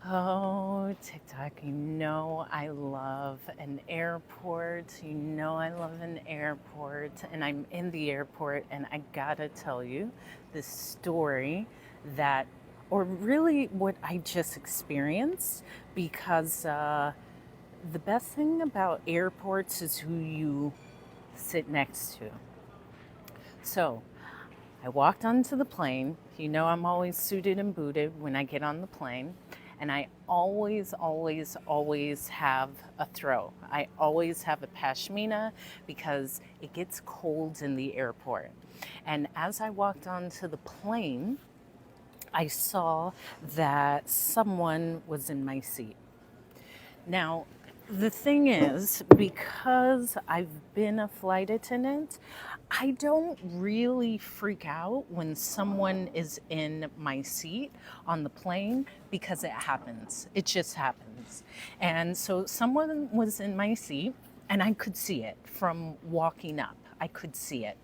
Oh, TikTok, I love an airport. I love an airport. And I'm in the airport, and I gotta tell you this story that, or really what I just experienced, because the best thing about airports is who you sit next to. So I walked onto the plane. I'm always suited and booted when I get on the plane. And I always have a throw. I always have a pashmina because it gets cold in the airport. And as I walked onto the plane, I saw that someone was in my seat. Now, the thing is, because I've been a flight attendant, I don't really freak out when someone is in my seat on the plane because it happens. It just happens. And so someone was in my seat and I could see it from walking up. I could see it.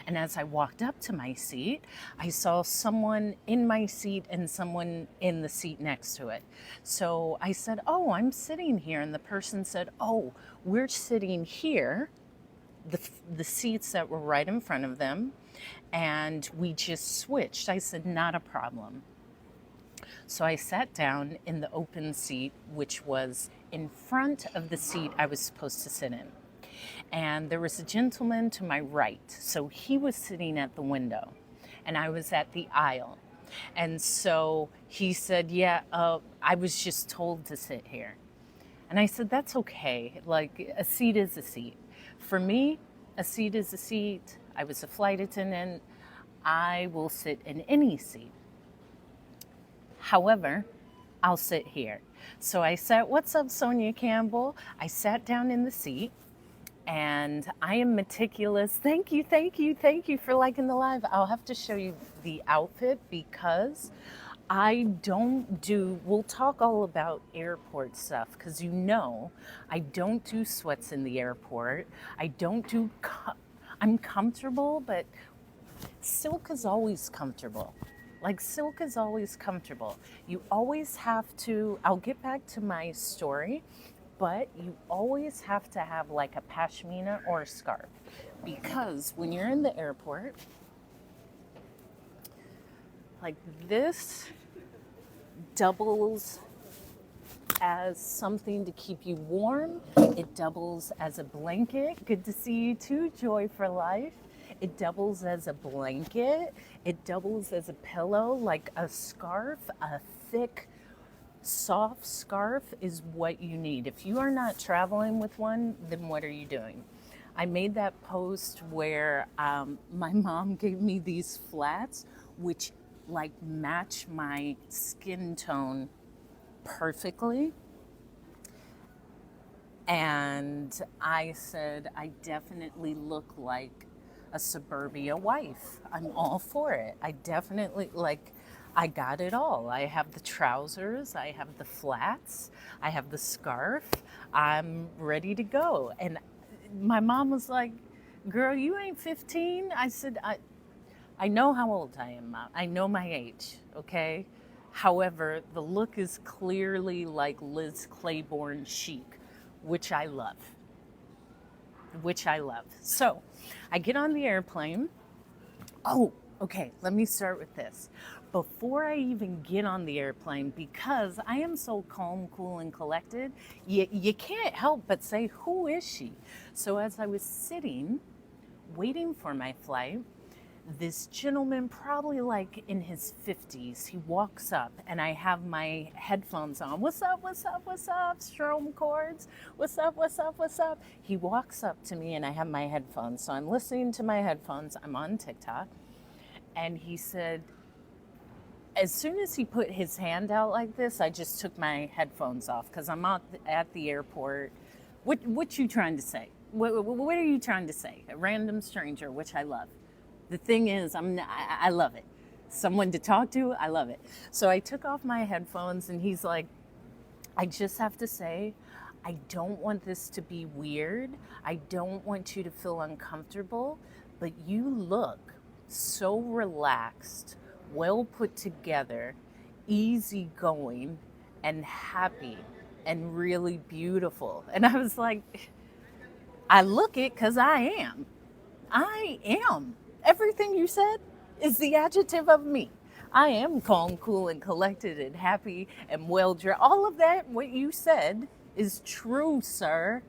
And as I walked up to my seat, I saw someone in my seat and someone in the seat next to it. So I said, "Oh, I'm sitting here." And the person said, "Oh, we're sitting here, the seats that were right in front of them, and we just switched." I said, "Not a problem." So I sat down in the open seat, which was in front of the seat I was supposed to sit in. And there was a gentleman to my right. So he was sitting at the window and I was at the aisle. And so he said, "Yeah, I was just told to sit here." And I said, "That's okay. Like, a seat is a seat. For me, a seat is a seat. I was a flight attendant. I will sit in any seat. However, I'll sit here." So I said, "What's up, Sonia Campbell?" I sat down in the seat and I am meticulous. Thank you for liking the live. I'll have to show you the outfit because I don't do, we'll talk all about airport stuff because I don't do sweats in the airport. I don't do, I'm comfortable, but silk is always comfortable. Like, silk is always comfortable. You always have to, I'll get back to my story, but you always have to have like a pashmina or a scarf because when you're in the airport, like, this doubles as something to keep you warm. It doubles as a blanket. Good to see you too, Joy for Life. It doubles as a blanket. It doubles as a pillow, like a scarf, a thick, soft scarf is what you need. If you are not traveling with one, then what are you doing? I made that post where my mom gave me these flats, which like match my skin tone perfectly. And I said, I definitely look like a suburbia wife. I'm all for it. I definitely, like, I got it all. I have the trousers, I have the flats, I have the scarf. I'm ready to go. And my mom was like, "Girl, you ain't 15." I said, I know how old I am, Mom. I know my age, okay? However, the look is clearly like Liz Claiborne chic, which I love. Which I love. So I get on the airplane. Oh, okay, let me start with this. Before I even get on the airplane, because I am so calm, cool, and collected, you can't help but say, "Who is she?" So as I was sitting, waiting for my flight, this gentleman, probably like in his 50s, he walks up and I have my headphones on. "What's up, what's up, what's up, Strom Chords? What's up, what's up, what's up?" He walks up to me and I have my headphones. So I'm listening to my headphones. I'm on TikTok. And he said, as soon as he put his hand out like this, I just took my headphones off because I'm out at the airport. What you trying to say? What are you trying to say? A random stranger, which I love. The thing is, I love it. Someone to talk to, I love it. So I took off my headphones and he's like, "I just have to say, I don't want this to be weird. I don't want you to feel uncomfortable, but you look so relaxed, well put together, easygoing and happy and really beautiful. And I was like, I look it because I am. I am. Everything you said is the adjective of me. I am calm, cool, and collected and happy and well dressed. All of that, what you said, is true, sir.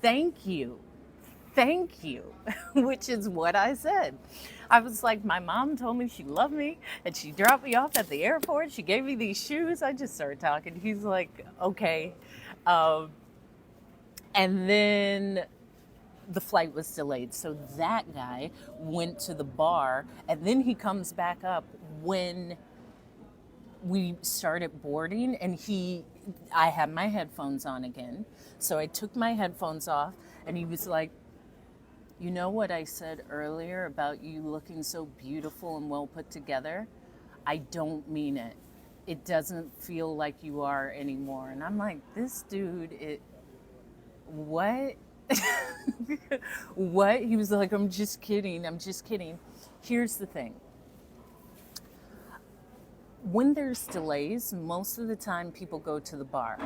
Thank you. Thank you, which is what I said. I was like, my mom told me she loved me and she dropped me off at the airport. She gave me these shoes. I just started talking. He's like, okay. Um, and then the flight was delayed. So that guy went to the bar and then he comes back up when we started boarding and I had my headphones on again. So I took my headphones off and he was like, you know what I said earlier about you looking so beautiful and well put together? I don't mean it. It doesn't feel like you are anymore. And I'm like, this dude, what? What? He was like, I'm just kidding. I'm just kidding. Here's the thing. When there's delays, most of the time people go to the bar.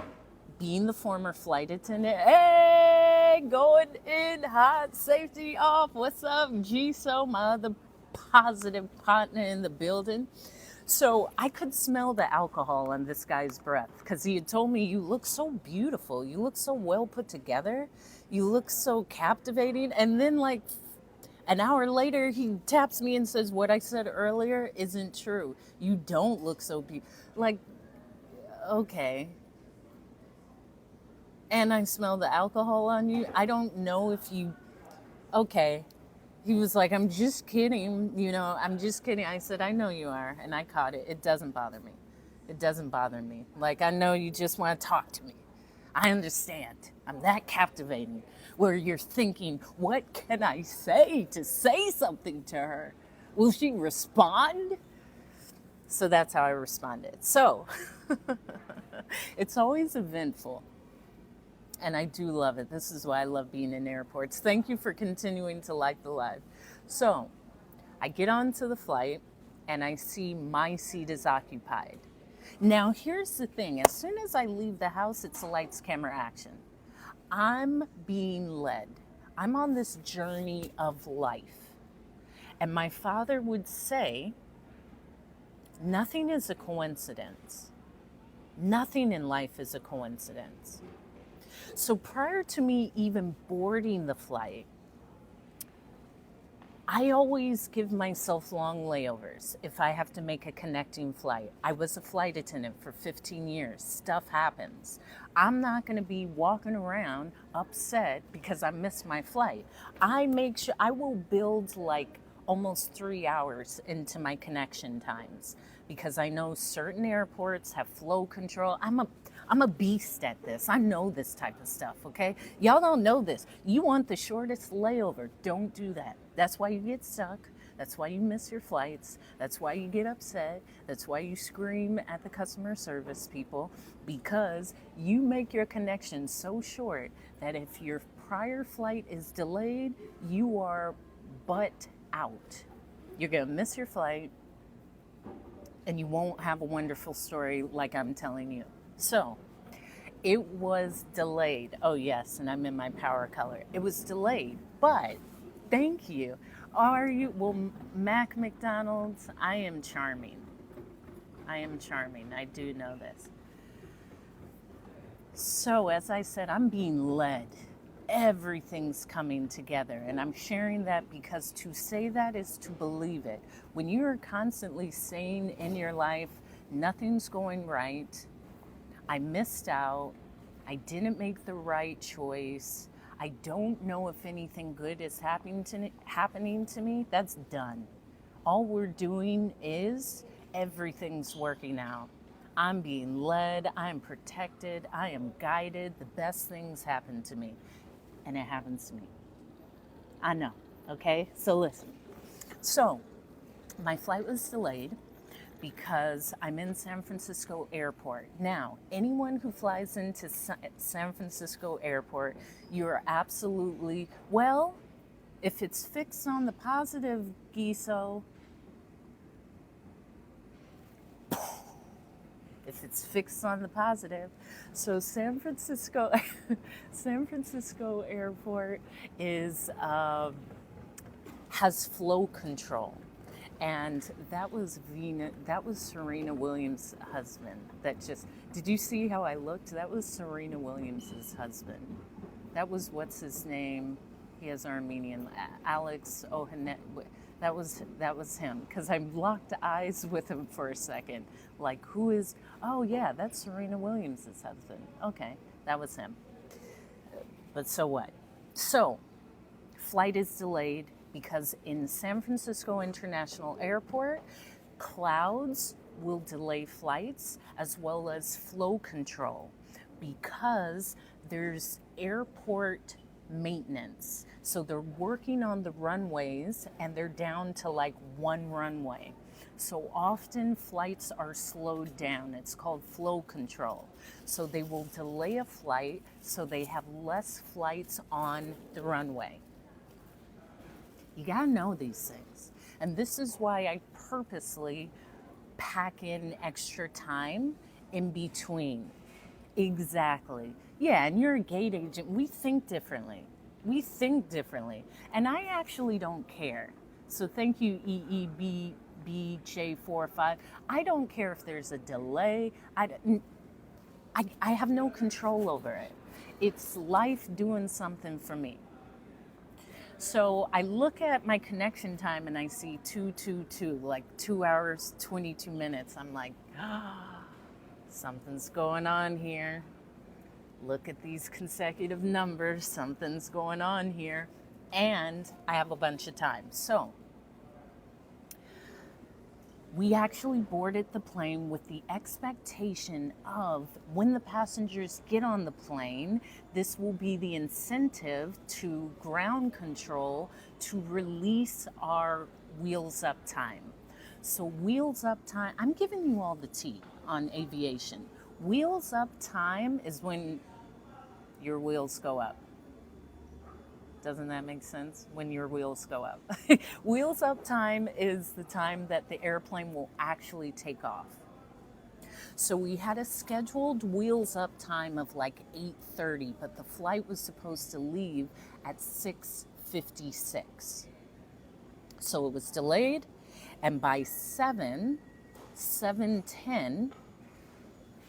Being the former flight attendant, hey, going in hot, safety off. What's up, GSO, my other positive partner in the building? So I could smell the alcohol on this guy's breath because he had told me, you look so beautiful. You look so well put together. You look so captivating. And then like an hour later, he taps me and says, what I said earlier isn't true. You don't look so beautiful. Like, okay. And I smell the alcohol on you. I don't know if you, okay. He was like, I'm just kidding. I'm just kidding. I said, I know you are. And I caught it. It doesn't bother me. It doesn't bother me. Like, I know you just want to talk to me. I understand. I'm that captivating where you're thinking, what can I say to say something to her? Will she respond? So that's how I responded. So it's always eventful. And I do love it. This is why I love being in airports. Thank you for continuing to like the live. So I get onto the flight and I see my seat is occupied. Now, here's the thing. As soon as I leave the house, it's a lights, camera, action. I'm being led. I'm on this journey of life. And my father would say, nothing is a coincidence. Nothing in life is a coincidence. So prior to me even boarding the flight, I always give myself long layovers if I have to make a connecting flight. I was a flight attendant for 15 years. Stuff happens. I'm not going to be walking around upset because I missed my flight. I make sure I will build like almost 3 hours into my connection times because I know certain airports have flow control. I'm a beast at this. I know this type of stuff, okay? Y'all don't know this. You want the shortest layover. Don't do that. That's why you get stuck. That's why you miss your flights. That's why you get upset. That's why you scream at the customer service people, because you make your connection so short that if your prior flight is delayed, you are butt out. You're going to miss your flight and you won't have a wonderful story like I'm telling you. So it was delayed. Oh, yes, and I'm in my power color. It was delayed, but thank you. Are you? Well, Mac McDonald's, I am charming. I am charming. I do know this. So, as I said, I'm being led. Everything's coming together. And I'm sharing that because to say that is to believe it. When you are constantly saying in your life, nothing's going right, I missed out, I didn't make the right choice, I don't know if anything good is happening to me, that's done. All we're doing is everything's working out. I'm being led, I'm protected, I am guided, the best things happen to me. And it happens to me. I know, okay? So listen. So my flight was delayed because I'm in San Francisco Airport. Now, anyone who flies into San Francisco Airport, you're absolutely, well, if it's fixed on the positive, Giso, if it's fixed on the positive. So San Francisco, San Francisco Airport is has flow control, and that was Serena Williams' husband. That just did you see how I looked? That was Serena Williams' husband. That was what's his name? He has Armenian, Alex Ohanet. That was him, because I locked eyes with him for a second. Like, who is? Oh yeah, that's Serena Williams' husband. Okay, that was him. But so what? So, flight is delayed because in San Francisco International Airport, clouds will delay flights as well as flow control because there's airport maintenance. So they're working on the runways and they're down to like one runway. So often flights are slowed down. It's called flow control. So they will delay a flight so they have less flights on the runway. You gotta know these things. And this is why I purposely pack in extra time in between. Exactly. Yeah, and you're a gate agent. We think differently. And I actually don't care. So thank you, EEBBJ45. I don't care if there's a delay. I have no control over it. It's life doing something for me. So I look at my connection time and I see 222, like 2 hours, 22 minutes. I'm like, something's going on here. Look at these consecutive numbers. Something's going on here. And I have a bunch of time. So we actually boarded the plane with the expectation of when the passengers get on the plane, this will be the incentive to ground control to release our wheels up time. So wheels up time, I'm giving you all the tea on aviation. Wheels up time is when your wheels go up. Doesn't that make sense? When your wheels go up. Wheels up time is the time that the airplane will actually take off. So we had a scheduled wheels up time of like 8:30, but the flight was supposed to leave at 6:56. So it was delayed, and by 7:10,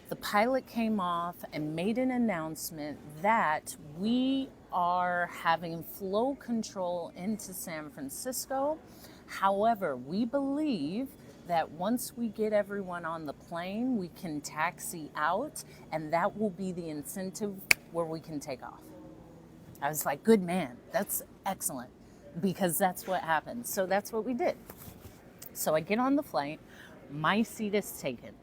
the pilot came off and made an announcement that we are having flow control into San Francisco. However, we believe that once we get everyone on the plane, we can taxi out, and that will be the incentive where we can take off. I was like, good man, that's excellent, because that's what happened. So that's what we did. So I get on the flight, my seat is taken.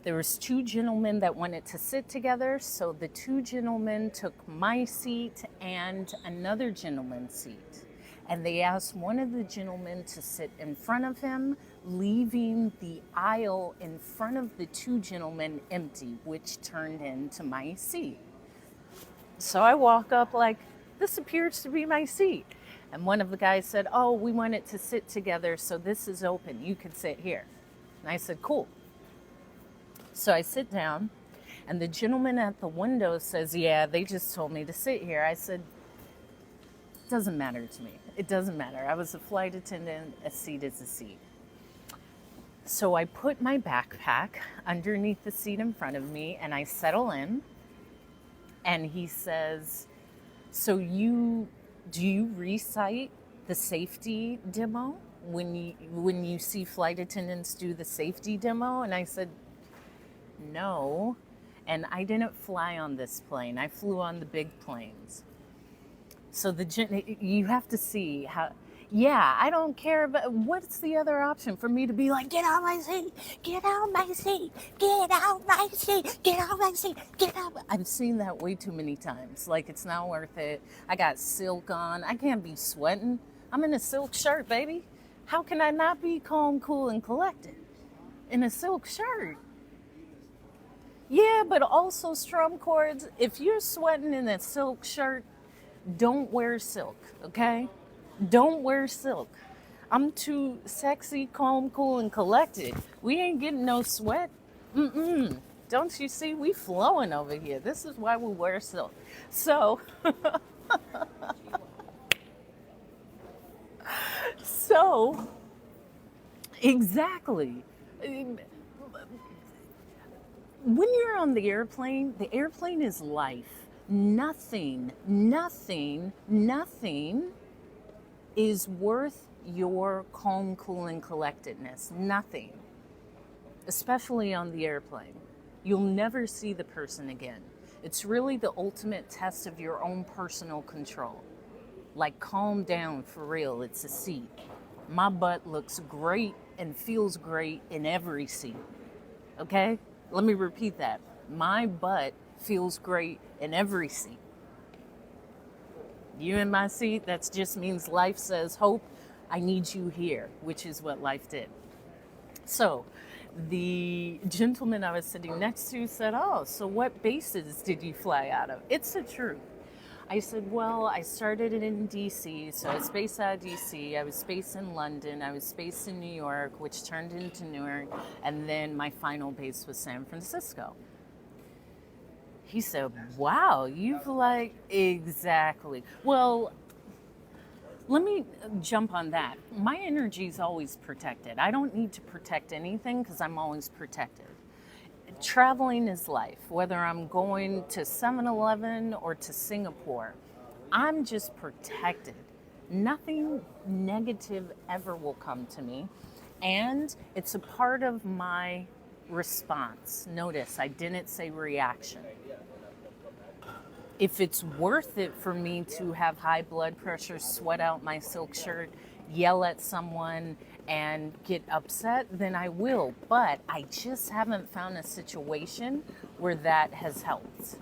There was 2 gentlemen that wanted to sit together, so the 2 gentlemen took my seat and another gentleman's seat. And they asked one of the gentlemen to sit in front of him, leaving the aisle in front of the 2 gentlemen empty, which turned into my seat. So I walk up like, this appears to be my seat. And one of the guys said, oh, we wanted to sit together, so this is open. You can sit here. And I said, cool. So I sit down, and the gentleman at the window says, yeah, they just told me to sit here. I said, it doesn't matter to me. It doesn't matter. I was a flight attendant. A seat is a seat. So I put my backpack underneath the seat in front of me, and I settle in. And he says, so do you recite the safety demo when you see flight attendants do the safety demo? And I said, no, and I didn't fly on this plane. I flew on the big planes. So you have to see how, yeah, I don't care about, what's the other option for me to be like, get out my seat, get out my seat, get out my seat, get out my seat, get out. I've seen that way too many times. Like, it's not worth it. I got silk on. I can't be sweating. I'm in a silk shirt, baby. How can I not be calm, cool, and collected in a silk shirt? Yeah, but also strum chords. If you're sweating in a silk shirt, don't wear silk, okay? Don't wear silk. I'm too sexy, calm, cool, and collected. We ain't getting no sweat. Mm-mm. Don't you see? We flowing over here. This is why we wear silk. So, so exactly. When you're on the airplane is life. Nothing is worth your calm, cool, and collectedness. Nothing. Especially on the airplane. You'll never see the person again. It's really the ultimate test of your own personal control. Like, calm down for real, it's a seat. My butt looks great and feels great in every seat. Okay? Let me repeat that. My butt feels great in every seat. You in my seat, that just means life says, Hope, I need you here, which is what life did. So, the gentleman I was sitting next to said, Oh, so what bases did you fly out of? It's the truth. I said, Well, I started it in DC, so I was based out of DC. I was based in London. I was based in New York, which turned into Newark. And then my final base was San Francisco. He said, Wow, you've like, exactly. Well, let me jump on that. My energy is always protected. I don't need to protect anything because I'm always protected. Traveling is life, whether I'm going to 7-Eleven or to Singapore. I'm just protected. Nothing negative ever will come to me. And it's a part of my response. Notice I didn't say reaction. If it's worth it for me to have high blood pressure, sweat out my silk shirt, yell at someone, and get upset, then I will. But I just haven't found a situation where that has helped.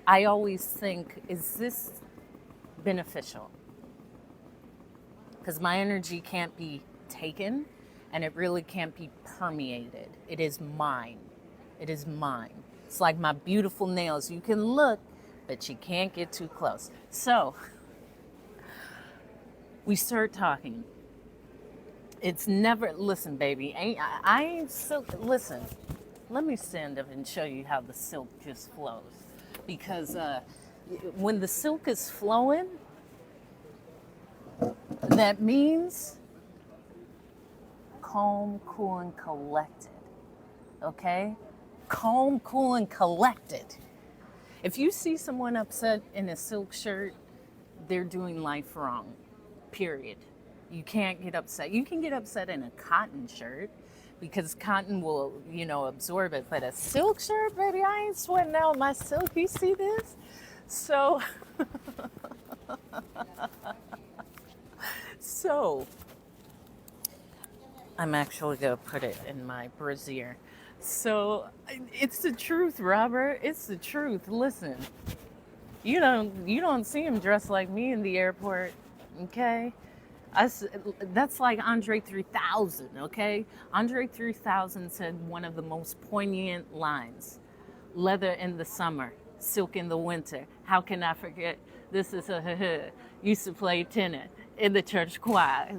I always think, is this beneficial? Because my energy can't be taken and it really can't be permeated. It is mine. It is mine. It's like my beautiful nails. You can look, but you can't get too close. So we start talking. It's never, listen, baby, I ain't silk. Listen, let me stand up and show you how the silk just flows. Because when the silk is flowing, that means calm, cool, and collected. Okay? Calm, cool, and collected. If you see someone upset in a silk shirt, they're doing life wrong. Period. You can't get upset. You can get upset in a cotton shirt because cotton will, absorb it. But a silk shirt, baby, I ain't sweating out my silk. You see this? So, I'm actually going to put it in my brassiere. So, it's the truth, Robert. It's the truth. Listen, you don't see him dressed like me in the airport, okay? That's like Andre 3000, okay? Andre 3000 said one of the most poignant lines. Leather in the summer, silk in the winter. How can I forget? This is used to play tenor in the church choir.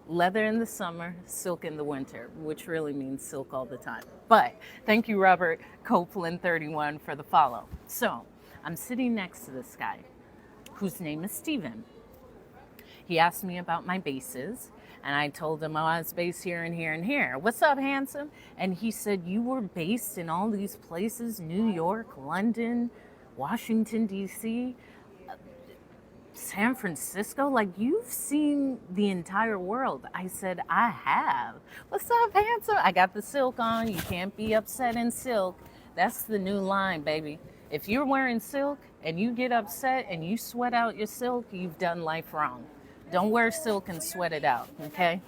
Leather in the summer, silk in the winter, which really means silk all the time. But thank you, Robert Copeland 31, for the follow. So I'm sitting next to this guy whose name is Steven. He asked me about my bases, and I told him, I was based here and here and here. What's up, handsome? And he said, you were based in all these places, New York, London, Washington, D.C., San Francisco? Like, you've seen the entire world. I said, I have. What's up, handsome? I got the silk on. You can't be upset in silk. That's the new line, baby. If you're wearing silk and you get upset and you sweat out your silk, you've done life wrong. Don't wear silk and sweat it out, okay?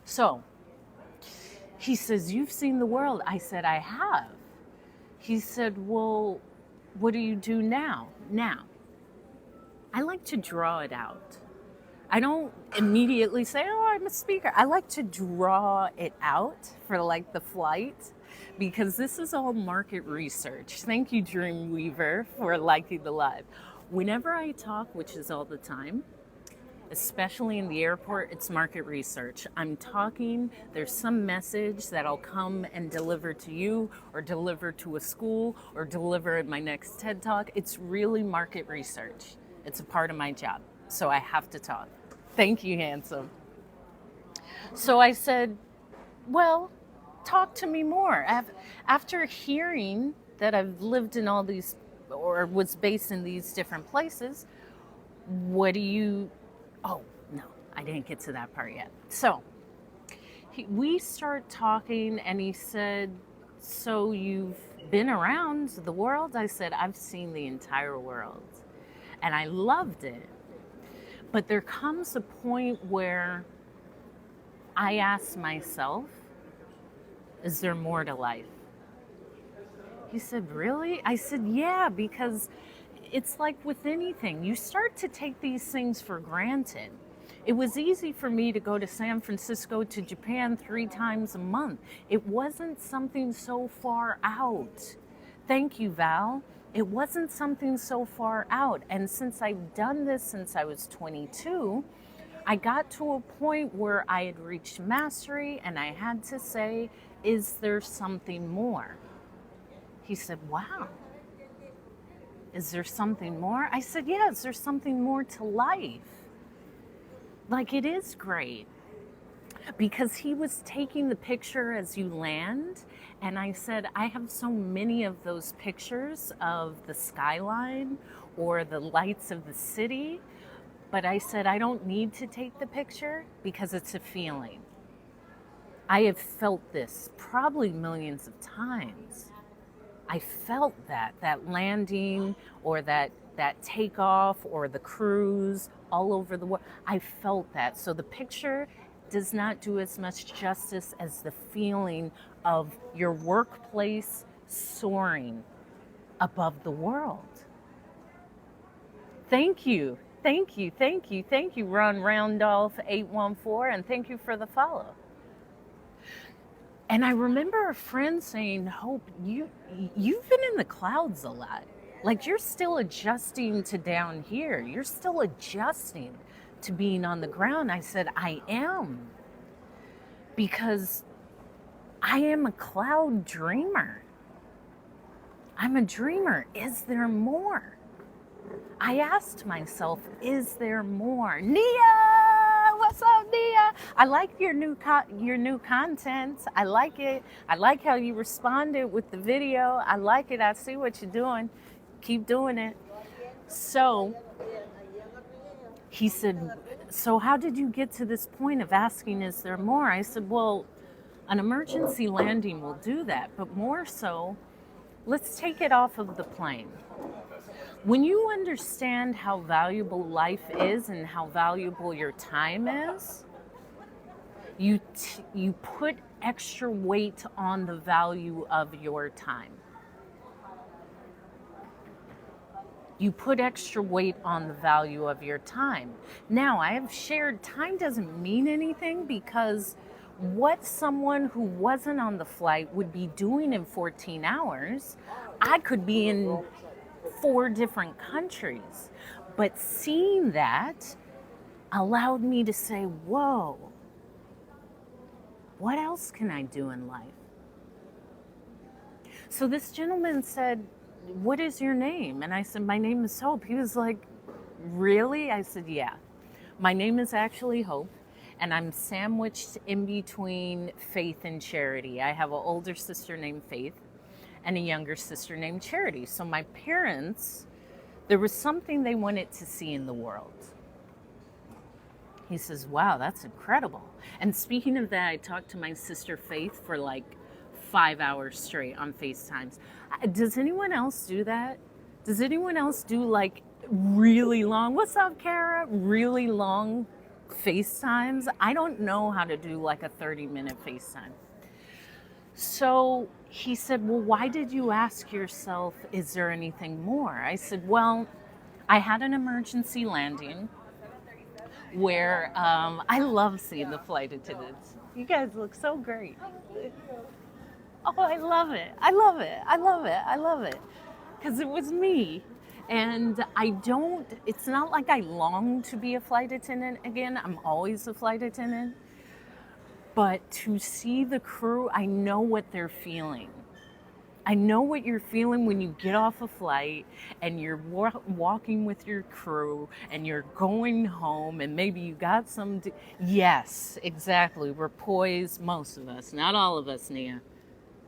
So, he says, you've seen the world. I said, I have. He said, well, what do you do now? Now, I like to draw it out. I don't immediately say, oh, I'm a speaker. I like to draw it out for like the flight because this is all market research. Thank you, Dreamweaver, for liking the live. Whenever I talk, which is all the time, especially in the airport, it's market research. I'm talking, there's some message that I'll come and deliver to you or deliver to a school or deliver at my next TED Talk. It's really market research. It's a part of my job, so I have to talk. Thank you, handsome. So I said, well, talk to me more. After hearing that I've lived in all these, or was based in these different places, what do you, oh, no, I didn't get to that part yet. So we start talking and he said, so you've been around the world? I said, I've seen the entire world and I loved it. But there comes a point where I ask myself, is there more to life? He said, really? I said, yeah, because it's like with anything, you start to take these things for granted. It was easy for me to go to San Francisco to Japan 3 times a month. It wasn't something so far out. Thank you, Val. It wasn't something so far out. And since I've done this since I was 22, I got to a point where I had reached mastery and I had to say, is there something more? He said, wow. Is there something more? I said, yeah, is there something more to life? Like, it is great. Because he was taking the picture as you land. And I said, I have so many of those pictures of the skyline or the lights of the city. But I said, I don't need to take the picture because it's a feeling. I have felt this probably millions of times. I felt that landing or that takeoff or the cruise all over the world. I felt that. So the picture does not do as much justice as the feeling of your workplace soaring above the world. Thank you. Thank you, thank you, thank you, Ron Roundolph 814, and thank you for the follow. And I remember a friend saying, Hope, you've been in the clouds a lot. Like, you're still adjusting to down here. You're still adjusting to being on the ground. I said, I am. Because I am a cloud dreamer. I'm a dreamer. Is there more? I asked myself, is there more? Nia, what's up, Nia? I like your new content. I like it. I like how you responded with the video. I like it. I see what you're doing. Keep doing it. So he said, so how did you get to this point of asking, is there more? I said, well, an emergency landing will do that, but more so, let's take it off of the plane. When you understand how valuable life is and how valuable your time is, you put extra weight on the value of your time. You put extra weight on the value of your time. Now, I have shared time doesn't mean anything because what someone who wasn't on the flight would be doing in 14 hours, I could be in 4 different countries. But seeing that allowed me to say, whoa, what else can I do in life? So this gentleman said, what is your name? And I said, my name is Hope. He was like, really? I said, yeah. My name is actually Hope, and I'm sandwiched in between faith and charity. I have an older sister named Faith and a younger sister named Charity. So my parents, there was something they wanted to see in the world. He says, wow, that's incredible. And speaking of that, I talked to my sister Faith for like 5 hours straight on FaceTimes. Does anyone else do that? Does anyone else do like really long, what's up, Kara? Really long FaceTimes? I don't know how to do like a 30-minute FaceTime. So he said, well, why did you ask yourself, is there anything more? I said, well, I had an emergency landing where I love seeing the flight attendants. You guys look so great. Oh, I love it. I love it. I love it. I love it. Because it was me. And it's not like I long to be a flight attendant again. I'm always a flight attendant. But to see the crew, I know what they're feeling. I know what you're feeling when you get off a flight and you're walking with your crew and you're going home and maybe you got some. Yes, exactly. We're poised, most of us. Not all of us, Nia.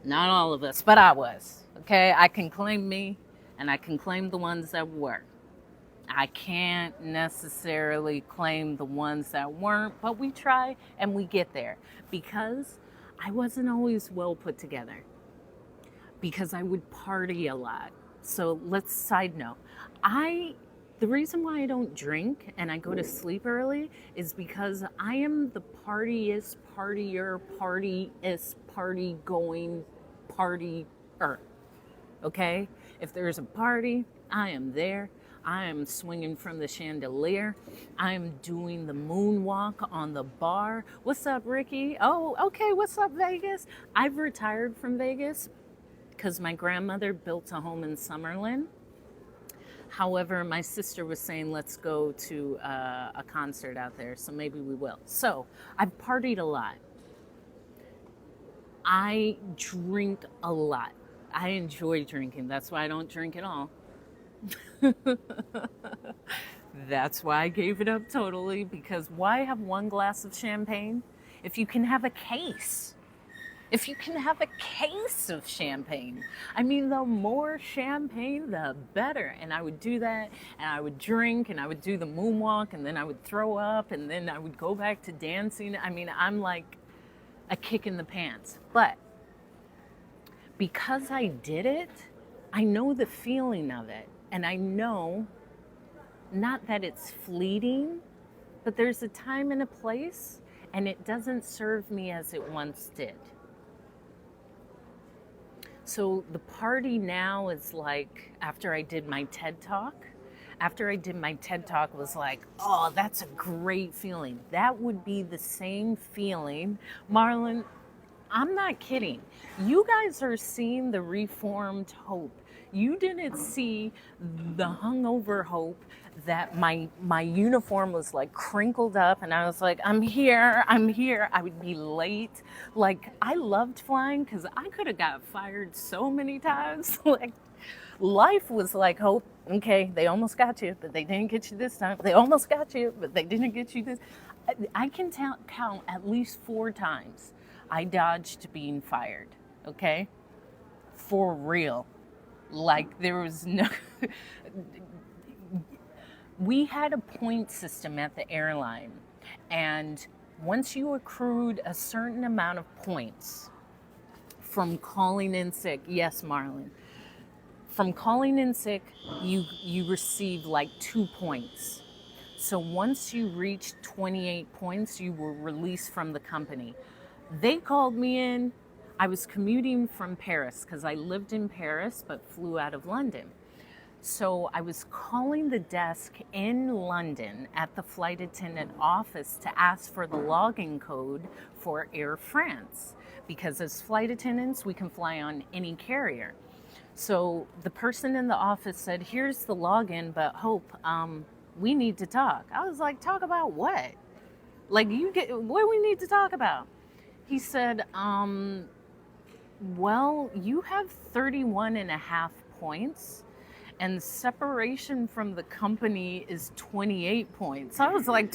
Not all of us, but I was. Okay, I can claim me and I can claim the ones that were. I can't necessarily claim the ones that weren't, but we try and we get there because I wasn't always well put together because I would party a lot. So let's side note. The reason why I don't drink and I go to sleep early is because I am the partiest, partier, partyist, party going, partier. Okay? If there's a party, I am there. I am swinging from the chandelier. I am doing the moonwalk on the bar. What's up, Ricky? Oh, okay. What's up, Vegas? I've retired from Vegas because my grandmother built a home in Summerlin. However, my sister was saying, let's go to a concert out there, so maybe we will. So I've partied a lot. I drink a lot. I enjoy drinking. That's why I don't drink at all. That's why I gave it up totally, because why have one glass of champagne if you can have a case? If you can have a case of champagne. I mean, the more champagne, the better. And I would do that, and I would drink, and I would do the moonwalk, and then I would throw up, and then I would go back to dancing. I mean, I'm like a kick in the pants. But because I did it, I know the feeling of it. And I know, not that it's fleeting, but there's a time and a place, and it doesn't serve me as it once did. So the party now is like, after I did my TED Talk was like, oh, that's a great feeling. That would be the same feeling. Marlon, I'm not kidding. You guys are seeing the reformed Hope. You didn't see the hungover Hope that my uniform was like crinkled up and I was like, I'm here. I would be late. Like, I loved flying because I could have got fired so many times. Like, life was like, Hope, okay, they almost got you, but they didn't get you this time. They almost got you, but they didn't get you this. I can count at least 4 times I dodged being fired, okay? For real. Like, there was no... We had a point system at the airline, and once you accrued a certain amount of points from calling in sick, yes, Marlon, from calling in sick, you received like 2 points. So once you reached 28 points, you were released from the company. They called me in. I was commuting from Paris because I lived in Paris but flew out of London. So I was calling the desk in London at the flight attendant office to ask for the login code for Air France, because as flight attendants, we can fly on any carrier. So the person in the office said, here's the login, but Hope, we need to talk. I was like, talk about what? Like, what do we need to talk about? He said, well, you have 31 and a half points and separation from the company is 28 points. I was like,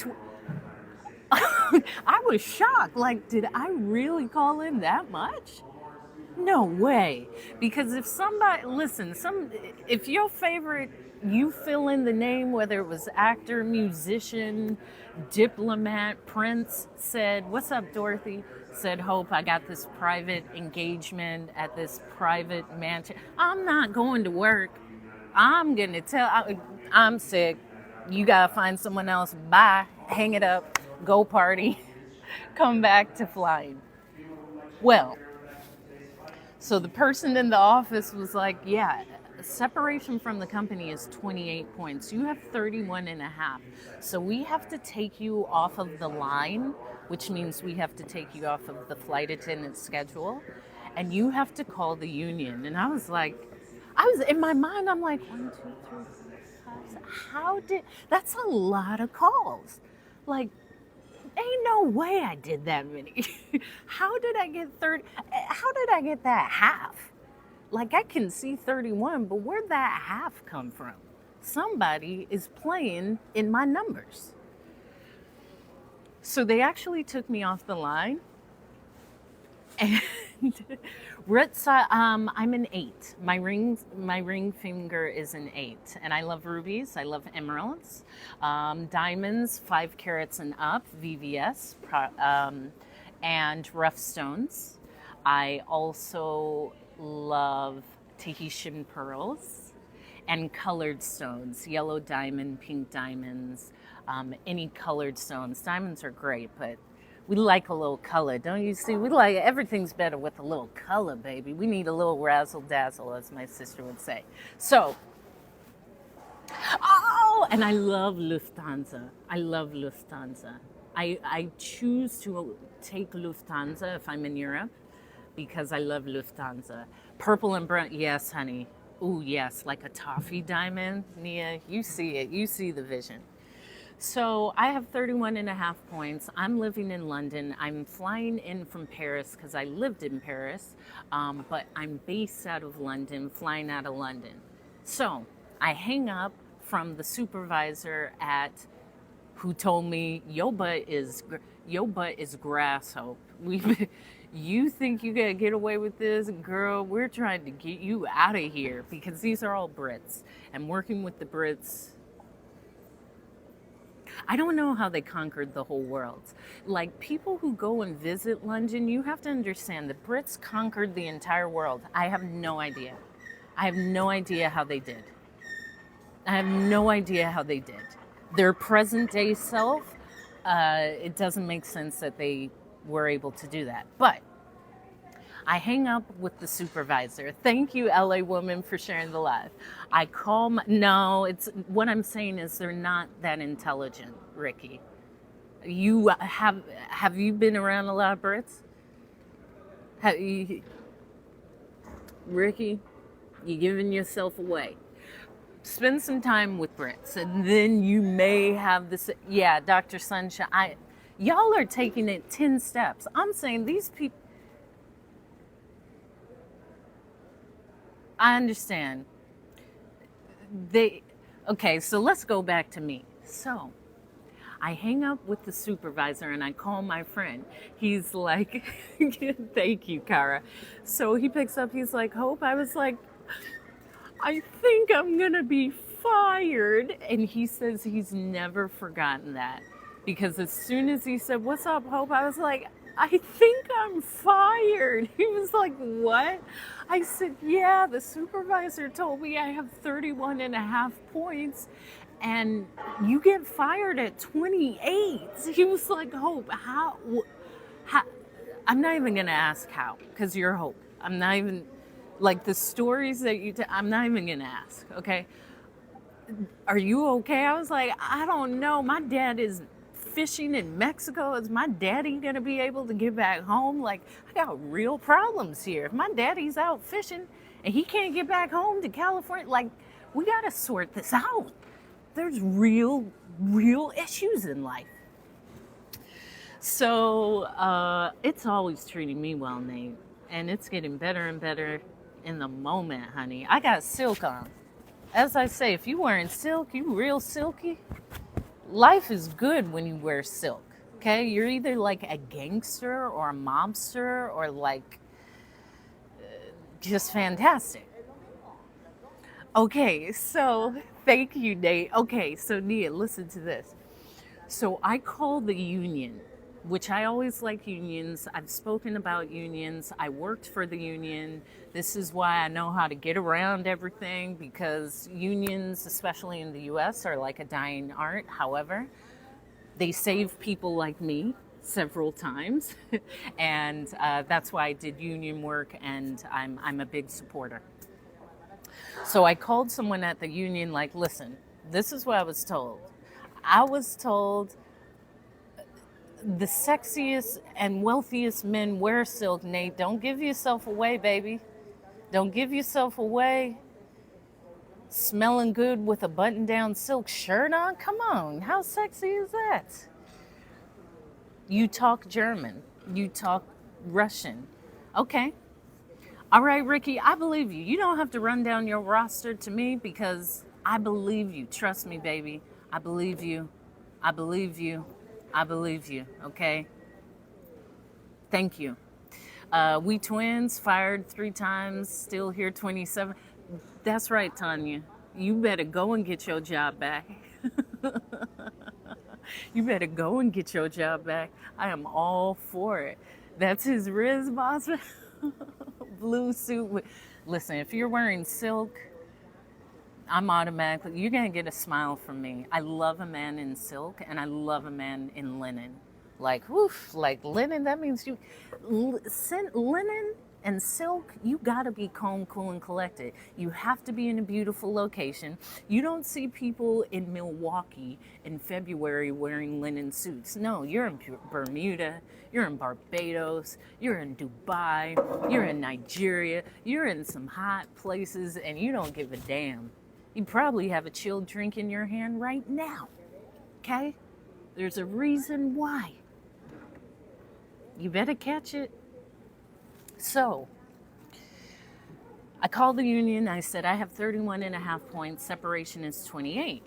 I was shocked. Like, did I really call in that much? No way. Because if somebody, listen, if your favorite, you fill in the name, whether it was actor, musician, diplomat, prince, said, what's up, Dorothy? Said, Hope, I got this private engagement at this private mansion. I'm not going to work. I'm going to I'm sick. You got to find someone else. Bye. Hang it up. Go party. Come back to flying. Well, so the person in the office was like, yeah, separation from the company is 28 points. You have 31 and a half. So we have to take you off of the line, which means we have to take you off of the flight attendant schedule. And you have to call the union. And I was in my mind, I'm like, 1, 2, 3. That's a lot of calls. Like, ain't no way I did that many. How did I get 30? How did I get that half? Like, I can see 31, but where'd that half come from? Somebody is playing in my numbers. So they actually took me off the line. And I'm an 8. My ring finger is an 8, and I love rubies. I love emeralds, diamonds, 5 carats and up, VVS, and rough stones. I also love Tahitian pearls and colored stones, yellow diamond, pink diamonds, any colored stones. Diamonds are great, but we like a little color, don't you see? We like everything's better with a little color, baby. We need a little razzle dazzle, as my sister would say. So, and I love Lufthansa. I love Lufthansa. I choose to take Lufthansa if I'm in Europe because I love Lufthansa. Purple and brown, yes, honey. Ooh, yes, like a toffee diamond. Nia, you see it. You see the vision. So I have 31.5 points. I'm living in London. I'm flying in from Paris because I lived in Paris, but I'm based out of London, flying out of London. So I hang up from the supervisor who told me your butt is grasshopper. You think you gotta get away with this, girl? We're trying to get you out of here because these are all Brits, and working with the Brits. I don't know how they conquered the whole world. Like, people who go and visit London, you have to understand the Brits conquered the entire world. I have no idea. I have no idea how they did. I have no idea how they did. Their present day self, it doesn't make sense that they were able to do that. But I hang up with the supervisor. Thank you, LA woman, for sharing the live. I call what I'm saying is they're not that intelligent, Ricky. Have you been around a lot of Brits? Ricky, you're giving yourself away. Spend some time with Brits, and then you may have this. Yeah, Dr. Sunshine. Y'all are taking it 10 steps. I'm saying these people. I understand. Okay, so let's go back to me. So I hang up with the supervisor and I call my friend. He's like, thank you, Kara. So he picks up, he's like, Hope. I was like, I think I'm gonna be fired. And he says he's never forgotten that. Because as soon as he said, what's up, Hope? I was like, I think I'm fired. He was like, what? I said, yeah, the supervisor told me I have 31.5 points and you get fired at 28. He was like, Hope, how? I'm not even going to ask how, because you're Hope. I'm not even, like, the stories that I'm not even going to ask, okay? Are you okay? I was like, I don't know. My dad is fishing in Mexico. Is my daddy gonna be able to get back home? Like, I got real problems here. If my daddy's out fishing and he can't get back home to California, like, we gotta sort this out. There's real issues in life. So it's always treating me well, Nate, and it's getting better and better in the moment, honey. I got silk on. As I say, if you wearing silk, you real silky. Life is good when you wear silk, okay? You're either like a gangster or a mobster or like just fantastic. Okay, so thank you, Nate. Okay, so Nia, listen to this. So I call the union, which I always like unions. I've spoken about unions. I worked for the union. This is why I know how to get around everything, because unions, especially in the US, are like a dying art. However, they save people like me several times. And that's why I did union work, and I'm a big supporter. So I called someone at the union like, listen, this is what I was told. I was told the sexiest and wealthiest men wear silk, Nate. Don't give yourself away, baby. Don't give yourself away. smelling good with a button-down silk shirt on? Come on, how sexy is that? You talk German. You talk Russian. Okay. All right, Ricky, I believe you. You don't have to run down your roster to me because I believe you. Trust me, baby. I believe you. I believe you. I believe you. Okay? Thank you. We twins, fired 3 times, still here 27. That's right, Tanya. You better go and get your job back. You better go and get your job back. I am all for it. That's his Riz boss. Blue suit. Listen, if you're wearing silk, I'm automatically, you're going to get a smile from me. I love a man in silk and I love a man in linen. Like, woof, like linen, that means you, linen and silk, you gotta be calm, cool, and collected. You have to be in a beautiful location. You don't see people in Milwaukee in February wearing linen suits. No, you're in Bermuda, you're in Barbados, you're in Dubai, you're in Nigeria, you're in some hot places, and you don't give a damn. You probably have a chilled drink in your hand right now, okay? There's a reason why. You better catch it. So, I called the union. I said, I have 31.5 points. Separation is 28.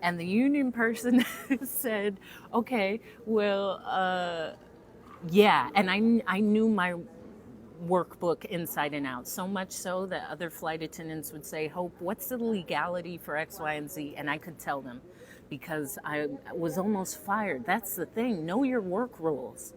And the union person said, okay, well, yeah. And I knew my workbook inside and out, so much so that other flight attendants would say, Hope, what's the legality for X, Y, and Z? And I could tell them because I was almost fired. That's the thing. Know your work rules.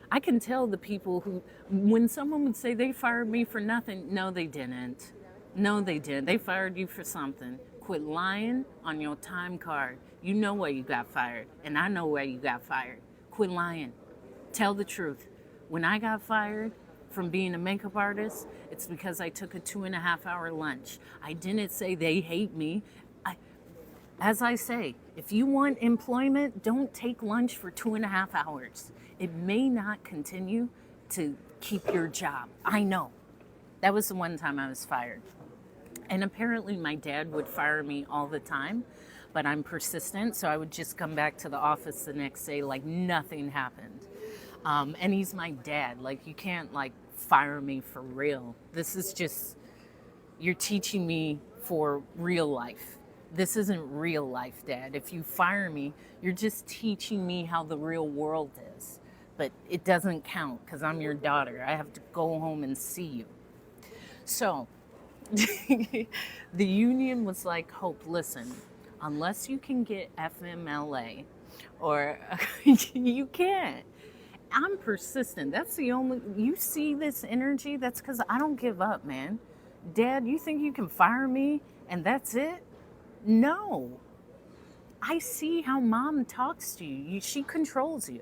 I can tell the people who, when someone would say they fired me for nothing, no, they didn't. No, they didn't. They fired you for something. Quit lying on your time card. You know why you got fired, and I know why you got fired. Quit lying. Tell the truth. When I got fired from being a makeup artist, it's because I took a 2.5-hour lunch. I didn't say they hate me. As I say, if you want employment, don't take lunch for 2.5 hours. It may not continue to keep your job. I know. That was the one time I was fired. And apparently my dad would fire me all the time, but I'm persistent, so I would just come back to the office the next day like nothing happened. And he's my dad. Like, you can't, like, fire me for real. This is just, you're teaching me for real life. This isn't real life, Dad. If you fire me, you're just teaching me how the real world is. But it doesn't count because I'm your daughter. I have to go home and see you. So the union was like, Hope, listen, unless you can get FMLA, or you can't. I'm persistent. That's the only, you see this energy? That's because I don't give up, man. Dad, you think you can fire me and that's it? No. I see how Mom talks to you. She controls you.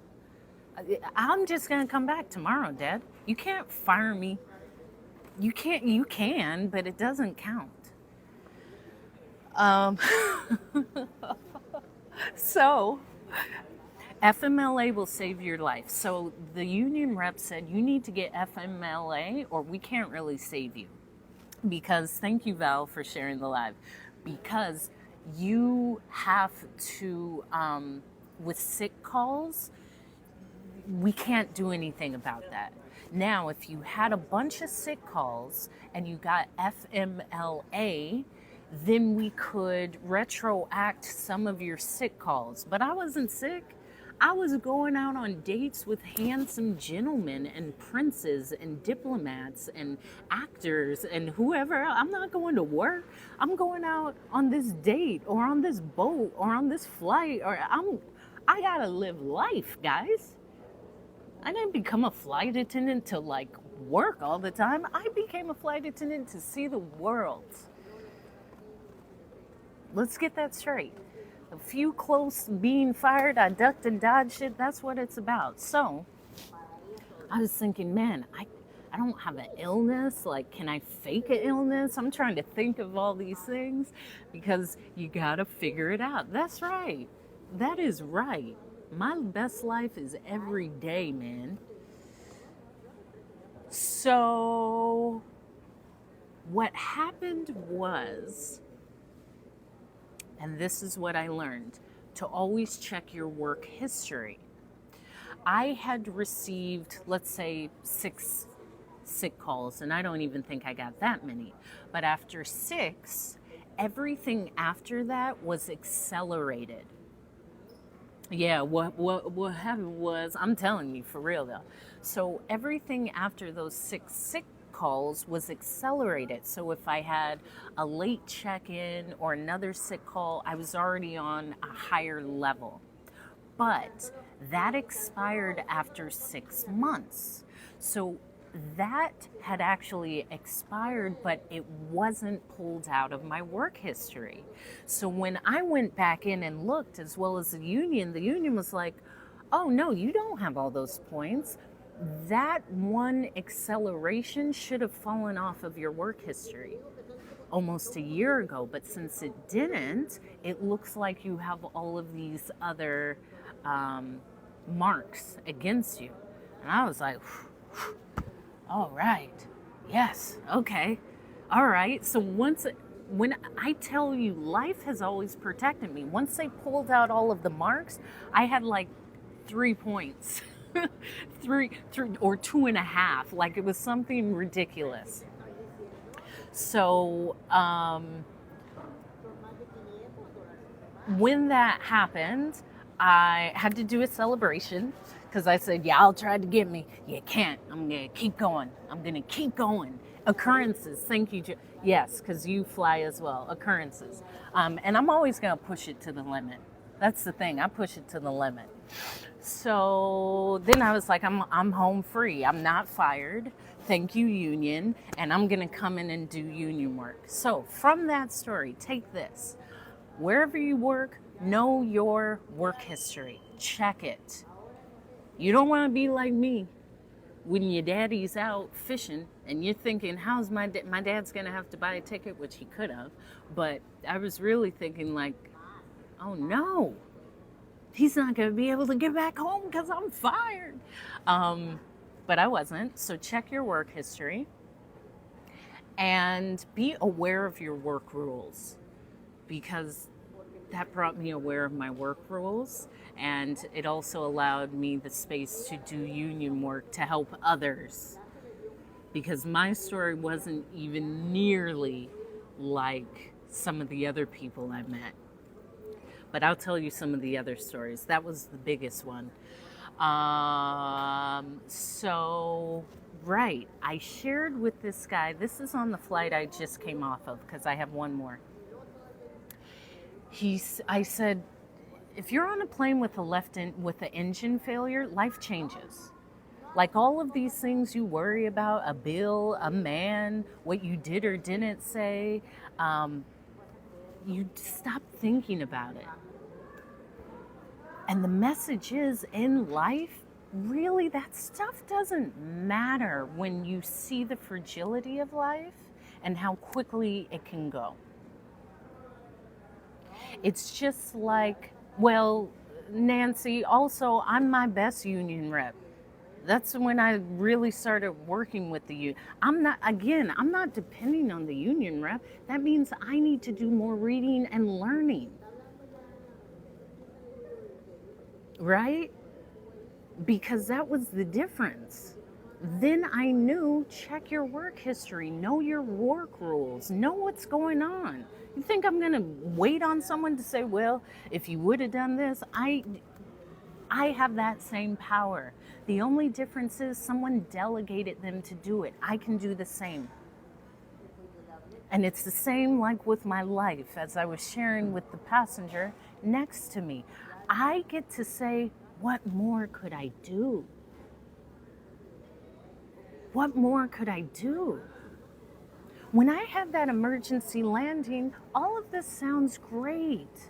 I'm just going to come back tomorrow, Dad. You can't fire me. You can, but it doesn't count. So, FMLA will save your life. So the union rep said, you need to get FMLA or we can't really save you. Because, thank you, Val, for sharing the live. Because you have to, with sick calls, we can't do anything about that. Now, if you had a bunch of sick calls and you got FMLA, then we could retroact some of your sick calls. But I wasn't sick. I was going out on dates with handsome gentlemen and princes and diplomats and actors and whoever. I'm not going to work. I'm going out on this date or on this boat or on this flight, or I gotta live life, guys. I didn't become a flight attendant to like work all the time. I became a flight attendant to see the world. Let's get that straight. A few close being fired, I ducked and dodged it. That's what it's about. So I was thinking, man, I don't have an illness. Like, can I fake an illness? I'm trying to think of all these things because you got to figure it out. That's right. That is right. My best life is every day, man. So What happened was, and this is what I learned, to always check your work history. I had received, let's say, 6 sick calls, and I don't even think I got that many. But after 6, everything after that was accelerated. Yeah, what happened was, I'm telling you for real though. So everything after those 6 sick calls was accelerated. So if I had a late check-in or another sick call, I was already on a higher level. But that expired after 6 months. So that had actually expired, but it wasn't pulled out of my work history. So when I went back in and looked, as well as the union was like, oh no, you don't have all those points. That one acceleration should have fallen off of your work history almost a year ago, but since it didn't, it looks like you have all of these other marks against you. And I was like, all right, yes, okay, all right. So when I tell you, life has always protected me. Once they pulled out all of the marks, I had like 3 points, three or 2.5. Like, it was something ridiculous. So when that happened, I had to do a celebration because I said, y'all tried to get me. You can't. I'm going to keep going. I'm going to keep going. Occurrences. Thank you. Yes, because you fly as well. Occurrences. And I'm always going to push it to the limit. That's the thing. I push it to the limit. So then I was like, I'm home free. I'm not fired. Thank you, union. And I'm going to come in and do union work. So from that story, take this. Wherever you work, know your work history. Check it. You don't want to be like me when your daddy's out fishing and you're thinking, how's my dad's going to have to buy a ticket, which he could have. But I was really thinking like, oh no, he's not going to be able to get back home because I'm fired. But I wasn't. So check your work history and be aware of your work rules, because that brought me aware of my work rules, and it also allowed me the space to do union work to help others, because my story wasn't even nearly like some of the other people I met. But I'll tell you some of the other stories. That was the biggest one. Right, I shared with this guy, this is on the flight I just came off of, because I have one more. I said, if you're on a plane with an engine failure, life changes. Like, all of these things you worry about, a bill, a man, what you did or didn't say, you stop thinking about it. And the message is, in life, really, that stuff doesn't matter when you see the fragility of life and how quickly it can go. It's just like, well, Nancy, also, I'm my best union rep. That's when I really started working with the union. I'm not depending on the union rep. That means I need to do more reading and learning. Right? Because that was the difference. Then I knew, check your work history, know your work rules, know what's going on. You think I'm going to wait on someone to say, well, if you would have done this? I have that same power. The only difference is someone delegated them to do it. I can do the same. And it's the same like with my life, as I was sharing with the passenger next to me. I get to say, what more could I do? What more could I do? When I had that emergency landing, all of this sounds great.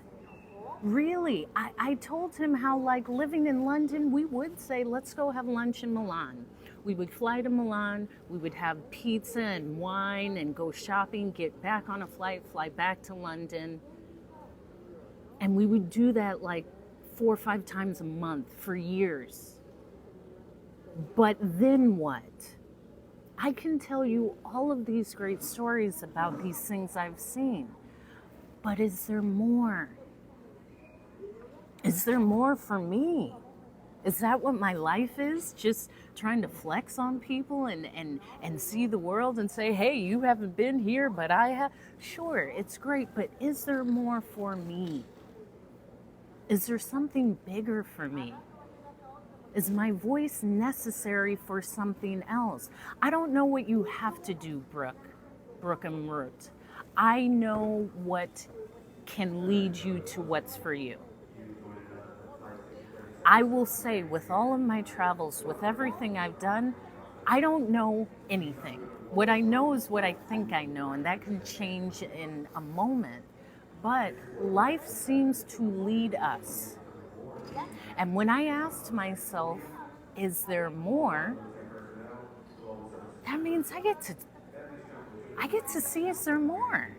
Really, I told him how, like, living in London, we would say, let's go have lunch in Milan. We would fly to Milan, we would have pizza and wine and go shopping, get back on a flight, fly back to London. And we would do that like 4 or 5 times a month for years. But then what? I can tell you all of these great stories about these things I've seen. But is there more? Is there more for me? Is that what my life is? Just trying to flex on people and see the world and say, hey, you haven't been here, but I have. Sure, it's great, but is there more for me? Is there something bigger for me? Is my voice necessary for something else? I don't know what you have to do, Brooke and Root. I know what can lead you to what's for you. I will say, with all of my travels, with everything I've done, I don't know anything. What I know is what I think I know, and that can change in a moment. But life seems to lead us. And when I asked myself, is there more? That means I get to see, is there more?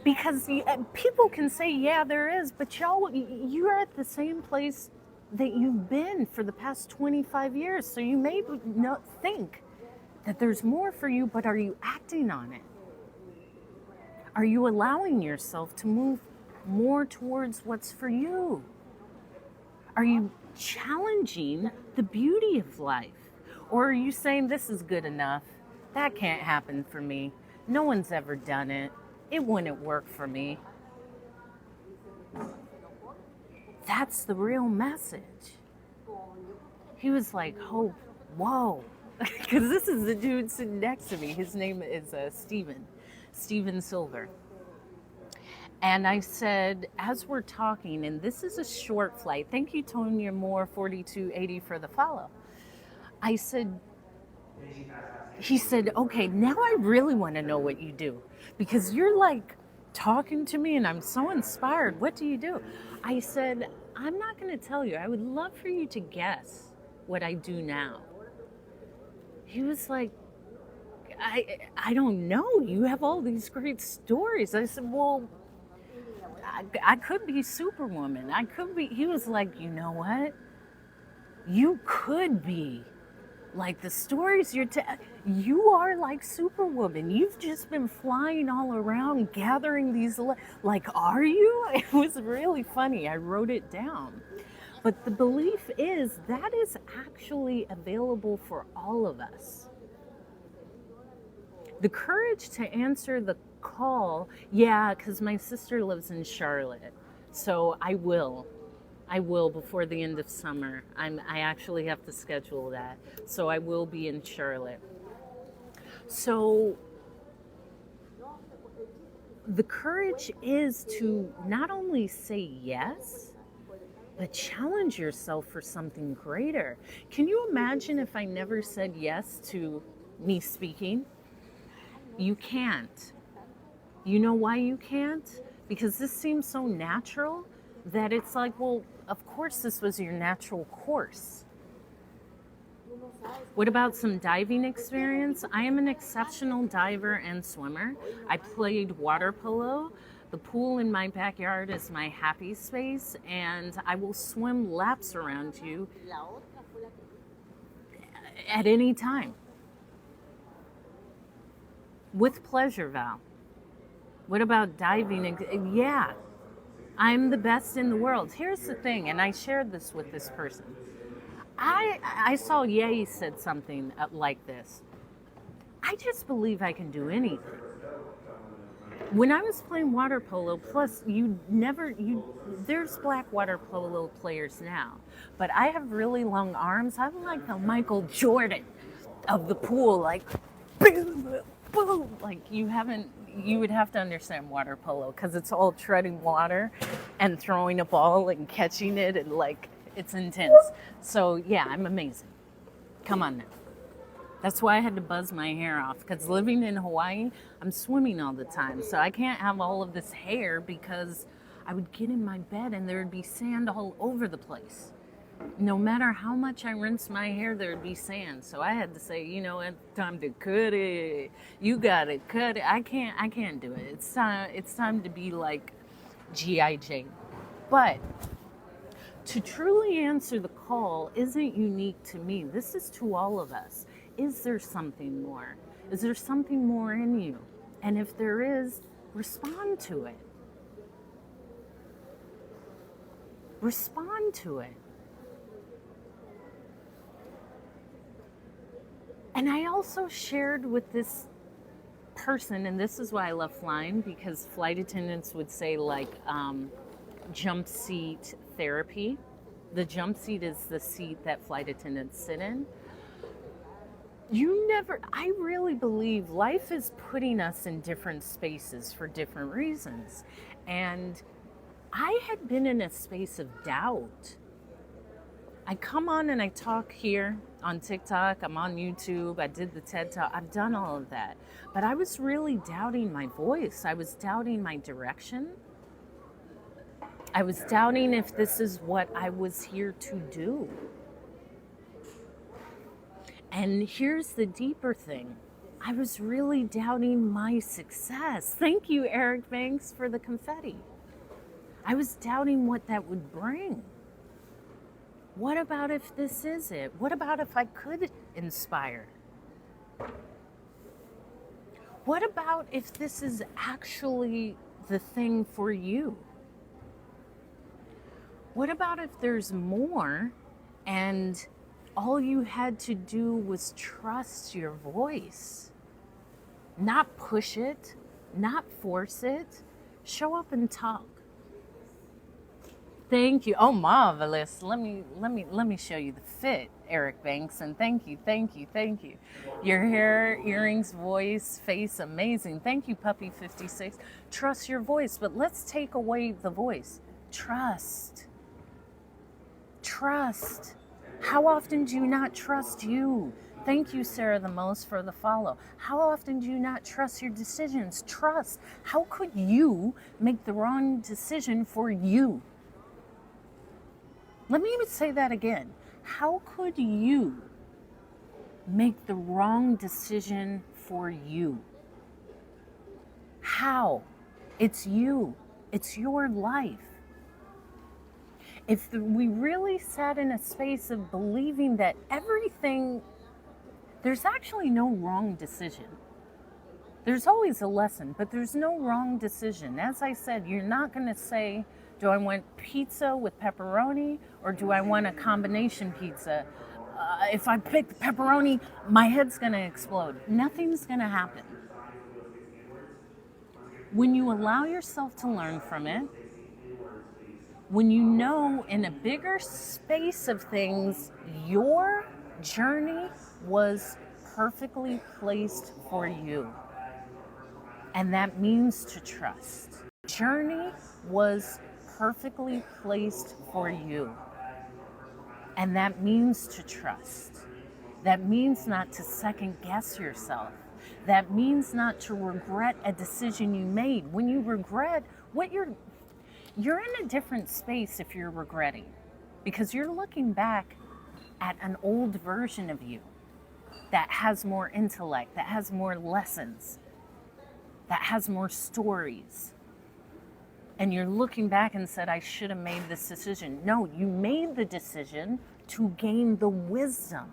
Because people can say, yeah, there is, but y'all, you're at the same place that you've been for the past 25 years. So you may not think that there's more for you, but are you acting on it? Are you allowing yourself to move more towards what's for you? Are you challenging the beauty of life? Or are you saying, this is good enough? That can't happen for me. No one's ever done it. It wouldn't work for me. That's the real message. He was like, oh, whoa. Because this is the dude sitting next to me. His name is Steven Silver. And I said, as we're talking, and this is a short flight. Thank you, Tonya Moore, 4280 for the follow. He said, okay, now I really want to know what you do, because you're like talking to me and I'm so inspired. What do you do? I said, I'm not going to tell you. I would love for you to guess what I do now. He was like, I don't know. You have all these great stories. I said, well, I could be Superwoman. He was like, you know what? You could be. Like the stories you are like Superwoman. You've just been flying all around gathering these, like, are you? It was really funny. I wrote it down. But the belief is that is actually available for all of us. The courage to answer the call, yeah, because my sister lives in Charlotte. So I will before the end of summer. I actually have to schedule that. So I will be in Charlotte. So the courage is to not only say yes, but challenge yourself for something greater. Can you imagine if I never said yes to me speaking? You can't. You know why you can't? Because this seems so natural that it's like, well, of course this was your natural course. What about some diving experience? I am an exceptional diver and swimmer. I played water polo. The pool in my backyard is my happy space, and I will swim laps around you at any time. With pleasure, Val. What about diving? Yeah. I'm the best in the world. Here's the thing, and I shared this with this person. I saw Ye said something like this. I just believe I can do anything. When I was playing water polo, plus there's black water polo players now, but I have really long arms. I'm like the Michael Jordan of the pool, like boom, boom. Like you would have to understand water polo because it's all treading water and throwing a ball and catching it, and like it's intense. So yeah, I'm amazing. Come on now. That's why I had to buzz my hair off, because living in Hawaii, I'm swimming all the time. So I can't have all of this hair because I would get in my bed and there would be sand all over the place. No matter how much I rinse my hair, there would be sand. So I had to say, you know, it's time to cut it. You got to cut it. I can't do it. It's time to be like G.I. Jane. But To truly answer the call isn't unique to me. This is to all of us. Is there something more? Is there something more in you? And if there is, respond to it. Respond to it. And I also shared with this person, and this is why I love flying, because flight attendants would say jump seat therapy. The jump seat is the seat that flight attendants sit in. I really believe life is putting us in different spaces for different reasons. And I had been in a space of doubt. I come on and I talk here on TikTok, I'm on YouTube, I did the TED Talk, I've done all of that. But I was really doubting my voice. I was doubting my direction. I was doubting if this is what I was here to do. And here's the deeper thing. I was really doubting my success. Thank you, Eric Banks, for the confetti. I was doubting what that would bring. What about if this is it? What about if I could inspire? What about if this is actually the thing for you? What about if there's more and all you had to do was trust your voice? Not push it, not force it. Show up and talk. Thank you. Oh, marvelous. Let me show you the fit, Eric Banks. And thank you. Your hair, earrings, voice, face, amazing. Thank you, Puppy56. Trust your voice, but let's take away the voice. Trust. How often do you not trust you? Thank you, Sarah the Most, for the follow. How often do you not trust your decisions? Trust. How could you make the wrong decision for you? Let me even say that again. How could you make the wrong decision for you? How? It's you. It's your life. If we really sat in a space of believing that there's actually no wrong decision. There's always a lesson, but there's no wrong decision. As I said, you're not going to say, do I want pizza with pepperoni or do I want a combination pizza? If I pick the pepperoni, my head's going to explode. Nothing's going to happen. When you allow yourself to learn from it, when you know in a bigger space of things, your journey was perfectly placed for you. And that means to trust. Journey was perfectly placed for you. And that means to trust. That means not to second guess yourself. That means not to regret a decision you made. When you regret what you're in a different space if you're regretting, because you're looking back at an old version of you that has more intellect, that has more lessons, that has more stories. And you're looking back and said, I should have made this decision. No, you made the decision to gain the wisdom.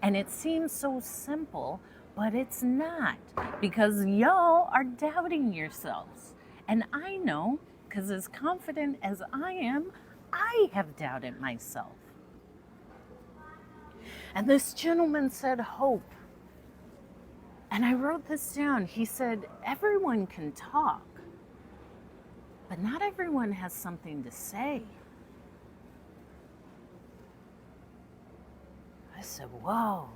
And it seems so simple, but it's not, because y'all are doubting yourselves. And I know, because as confident as I am, I have doubted myself. And this gentleman said hope. And I wrote this down. He said, everyone can talk, but not everyone has something to say. I said, whoa,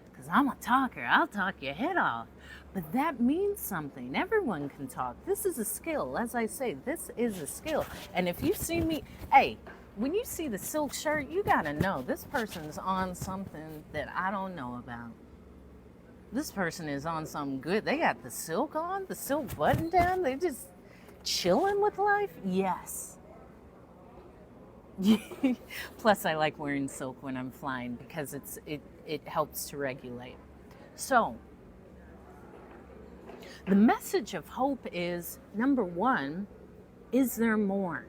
because I'm a talker. I'll talk your head off. But that means something. Everyone can talk. This is a skill. As I say, this is a skill. And if you see me, hey, when you see the silk shirt, you got to know this person's on something that I don't know about. This person is on something good. They got the silk on, the silk button down. They just chilling with life. Yes. Plus, I like wearing silk when I'm flying because it helps to regulate. So, the message of hope is, number one, is there more?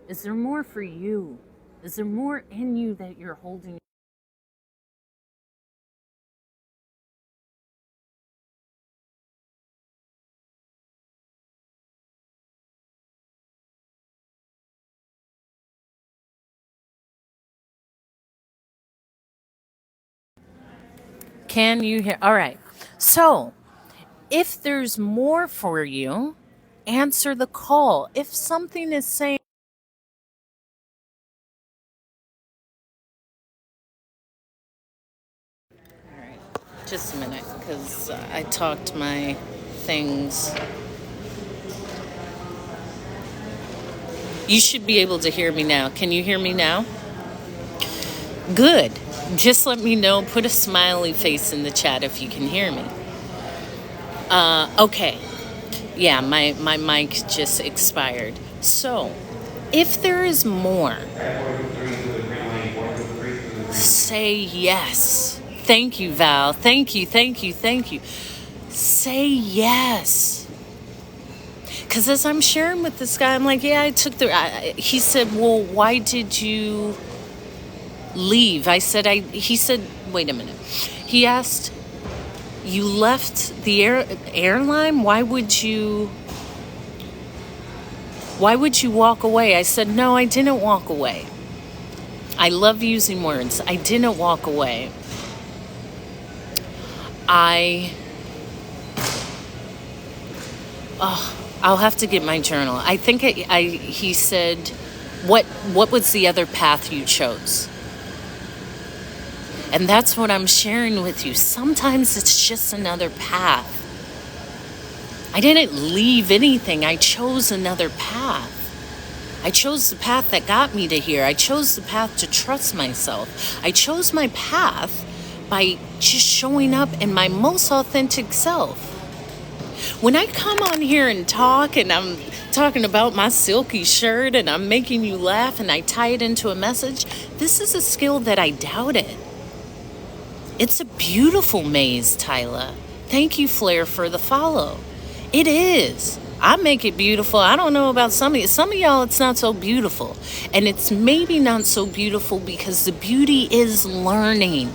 Is there more for you? Is there more in you that you're holding? Can you hear? All right. So, if there's more for you, answer the call. If something is saying, all right, just a minute, because I talked my things. You should be able to hear me now. Can you hear me now? Good. Just let me know. Put a smiley face in the chat if you can hear me. Okay. Yeah, my mic just expired. So, if there is more, say yes. Thank you, Val. Thank you, thank you, thank you. Say yes. Because as I'm sharing with this guy, I'm like, yeah, I took the... he said, well, why did you leave? He said, wait a minute. He asked, you left the airline? Why would you walk away? I said, no, I didn't walk away. I love using words. I didn't walk away. I'll have to get my journal. I think he said, what was the other path you chose? And that's what I'm sharing with you. Sometimes it's just another path. I didn't leave anything. I chose another path. I chose the path that got me to here. I chose the path to trust myself. I chose my path by just showing up in my most authentic self. When I come on here and talk, and I'm talking about my silky shirt, and I'm making you laugh, and I tie it into a message, this is a skill that I doubted. It's a beautiful maze, Tyla. Thank you, Flair, for the follow. It is. I make it beautiful. I don't know about some of you. Some of y'all, it's not so beautiful. And it's maybe not so beautiful because the beauty is learning.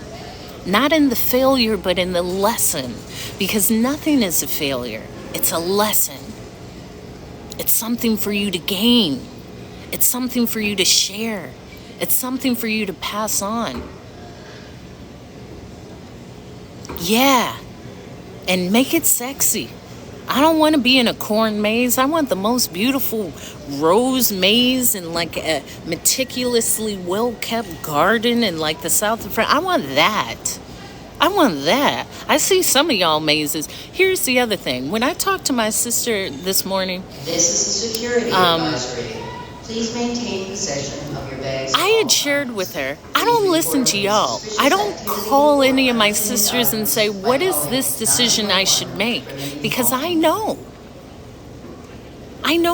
Not in the failure, but in the lesson. Because nothing is a failure. It's a lesson. It's something for you to gain. It's something for you to share. It's something for you to pass on. Yeah. And make it sexy. I don't want to be in a corn maze. I want the most beautiful rose maze and like a meticulously well-kept garden in like the south of France. I want that. I see some of y'all mazes. Here's the other thing. When I talked to my sister this morning, this is a security advisory. Please maintain possession of your bags. I had shared with her, I don't listen to y'all. I don't call any of my sisters and say, what is this decision I should make? Because I know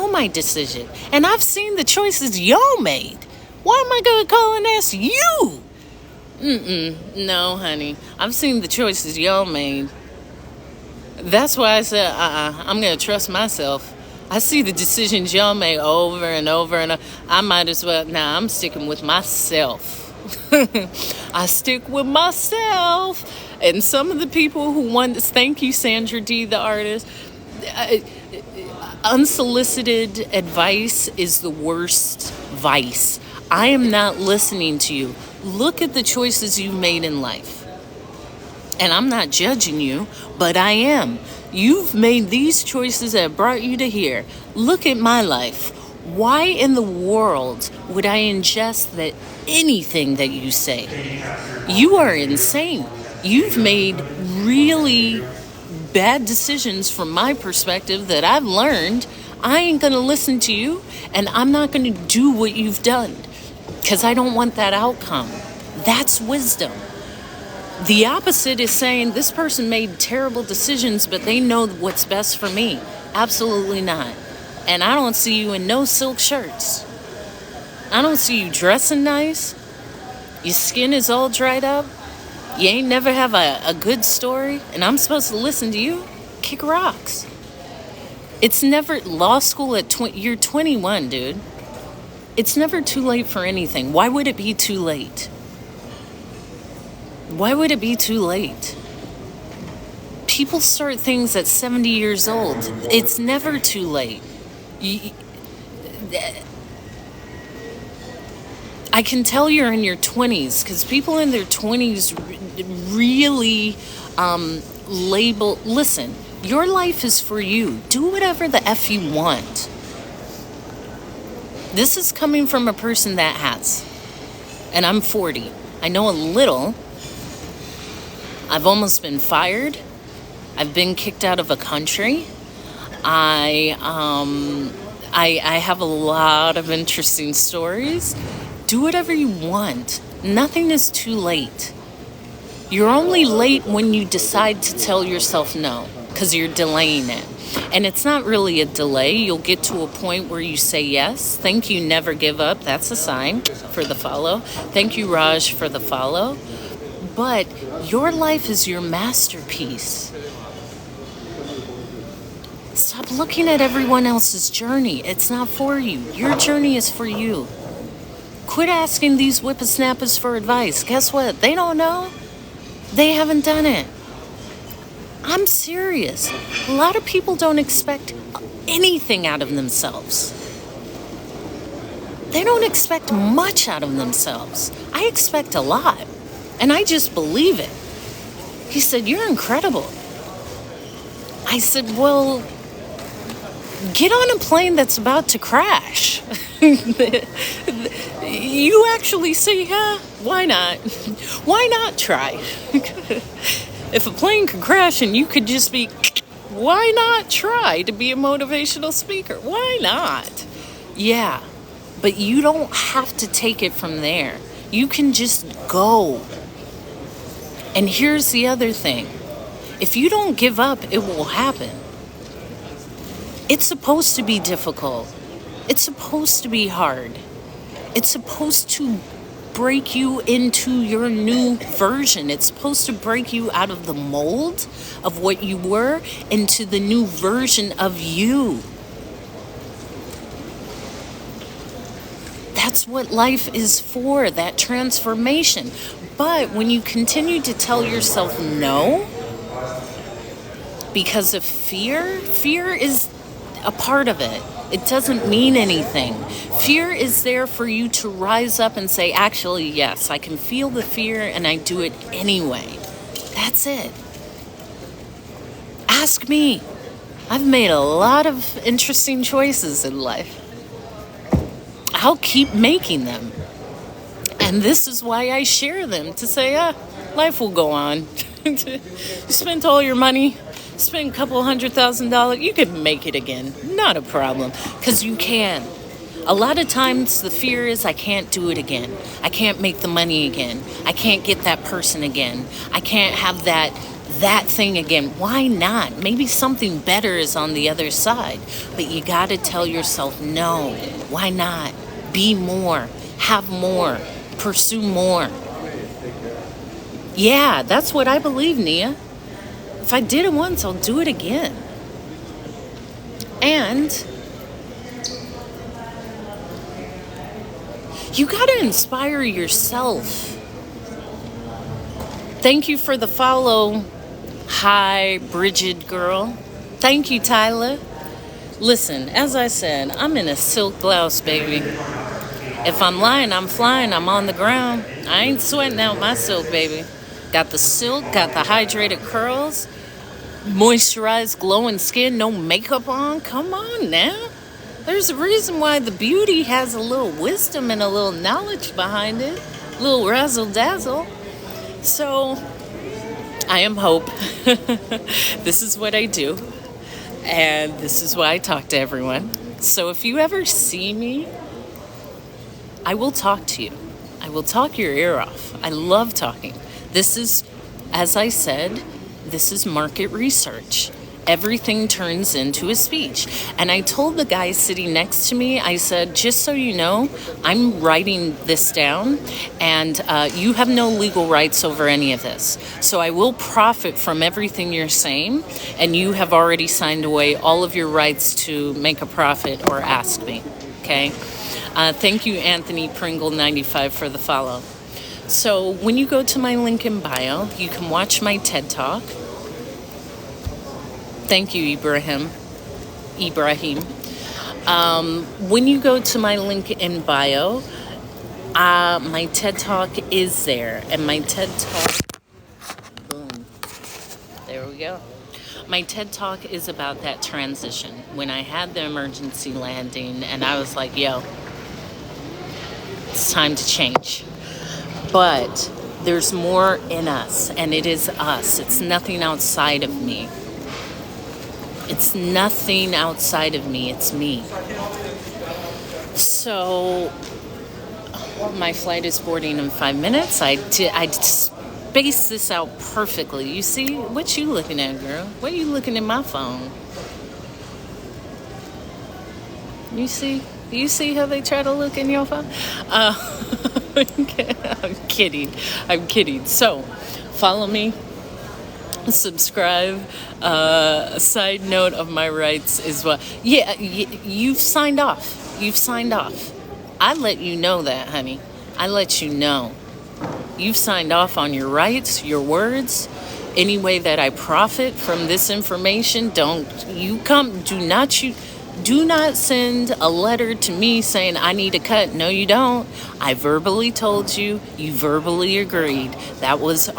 my decision. And I've seen the choices y'all made. Why am I going to call and ask you? No, honey. I've seen the choices y'all made. That's why I said, I'm going to trust myself. I see the decisions y'all make over and over, and I might as well. I'm sticking with myself. I stick with myself. And some of the people who want this, thank you, Sandra D, the artist. Unsolicited advice is the worst vice. I am not listening to you. Look at the choices you've made in life. And I'm not judging you, but I am. You've made these choices that brought you to here. Look at my life. Why in the world would I ingest anything that you say? You are insane. You've made really bad decisions from my perspective that I've learned. I ain't going to listen to you, and I'm not going to do what you've done because I don't want that outcome. That's wisdom. The opposite is saying this person made terrible decisions, but they know what's best for me. Absolutely not. And I don't see you in no silk shirts. I don't see you dressing nice. Your skin is all dried up. You ain't never have a good story. And I'm supposed to listen to you? Kick rocks. It's never law school at you're 21, dude. It's never too late for anything. Why would it be too late? Why would it be too late? People start things at 70 years old. It's never too late. I can tell you're in your 20s because people in their 20s really label. Listen, your life is for you. Do whatever the F you want. This is coming from a person that has. And I'm 40. I know a little. I've almost been fired. I've been kicked out of a country. I have a lot of interesting stories. Do whatever you want. Nothing is too late. You're only late when you decide to tell yourself no, because you're delaying it. And it's not really a delay. You'll get to a point where you say yes. Thank you, never give up. That's a sign for the follow. Thank you, Raj, for the follow. But your life is your masterpiece. Stop looking at everyone else's journey. It's not for you. Your journey is for you. Quit asking these whippersnappers for advice. Guess what? They don't know. They haven't done it. I'm serious. A lot of people don't expect anything out of themselves. They don't expect much out of themselves. I expect a lot. And I just believe it. He said, "You're incredible." I said, "Well, get on a plane that's about to crash." You actually say, "Yeah, why not? Why not try?" If a plane could crash and you could just be, why not try to be a motivational speaker? Why not? Yeah, but you don't have to take it from there. You can just go. And here's the other thing. If you don't give up, it will happen. It's supposed to be difficult. It's supposed to be hard. It's supposed to break you into your new version. It's supposed to break you out of the mold of what you were into the new version of you. That's what life is for, that transformation. But when you continue to tell yourself no because of fear, fear is a part of it. It doesn't mean anything. Fear is there for you to rise up and say, actually, yes, I can feel the fear and I do it anyway. That's it. Ask me. I've made a lot of interesting choices in life. I'll keep making them. And this is why I share them, to say, life will go on. You spent all your money. Spend a couple $100,000, you could make it again. Not a problem, because you can. A lot of times the fear is I can't do it again. I can't make the money again. I can't get that person again. I can't have that thing again. Why not? Maybe something better is on the other side. But you got to tell yourself, no, why not? Be more, have more, pursue more. Yeah, that's what I believe, Nia. If I did it once, I'll do it again. And you got to inspire yourself. Thank you for the follow. Hi, Bridget girl. Thank you, Tyler. Listen, as I said, I'm in a silk blouse, baby. If I'm lying, I'm flying, I'm on the ground. I ain't sweating out my silk, baby. Got the silk, got the hydrated curls, moisturized, glowing skin, no makeup on. Come on now. There's a reason why the beauty has a little wisdom and a little knowledge behind it. A little razzle dazzle. So, I am Hope. This is what I do. And this is why I talk to everyone. So if you ever see me, I will talk to you. I will talk your ear off. I love talking. This is, as I said, this is market research. Everything turns into a speech. And I told the guy sitting next to me, I said, just so you know, I'm writing this down and you have no legal rights over any of this. So I will profit from everything you're saying, and you have already signed away all of your rights to make a profit or ask me, okay? Thank you, Anthony Pringle 95, for the follow. So when you go to my link in bio, you can watch my TED Talk. Thank you, Ibrahim. When you go to my link in bio, my TED Talk is there. And my TED Talk, boom, there we go. My TED Talk is about that transition. When I had the emergency landing and I was like, yo, it's time to change. But there's more in us, and it is us. It's nothing outside of me. It's nothing outside of me. It's me. So my flight is boarding in 5 minutes. I spaced this out perfectly. You see? What you looking at, girl? What are you looking at my phone? You see? You see how they try to look in your phone? I'm kidding. So, follow me. Subscribe. Side note of my rights is what? Yeah, you've signed off. I let you know that, honey. I let you know. You've signed off on your rights, your words. Any way that I profit from this information, do not send a letter to me saying I need a cut. No, you don't. I verbally told you. You verbally agreed. That was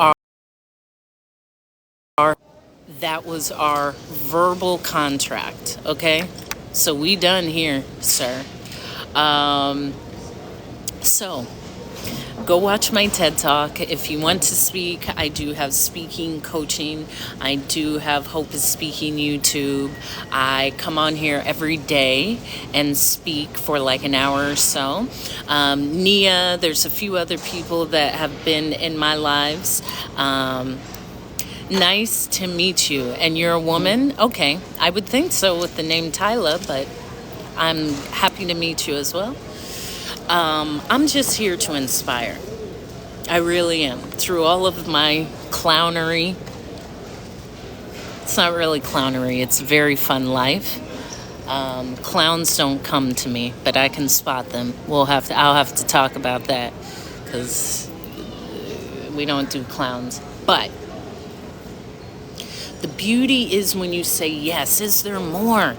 our verbal contract. Okay, so we done here, sir. So go watch my TED Talk. If you want to speak, I do have speaking coaching. I do have Hope is Speaking YouTube. I come on here every day and speak for like an hour or so. Nia, there's a few other people that have been in my lives. Nice to meet you. And you're a woman? Okay, I would think so with the name Tyla, but I'm happy to meet you as well. I'm just here to inspire. I really am. Through all of my clownery. It's not really clownery. It's a very fun life. Clowns don't come to me, but I can spot them. I'll have to talk about that because we don't do clowns. But the beauty is when you say yes. Is there more?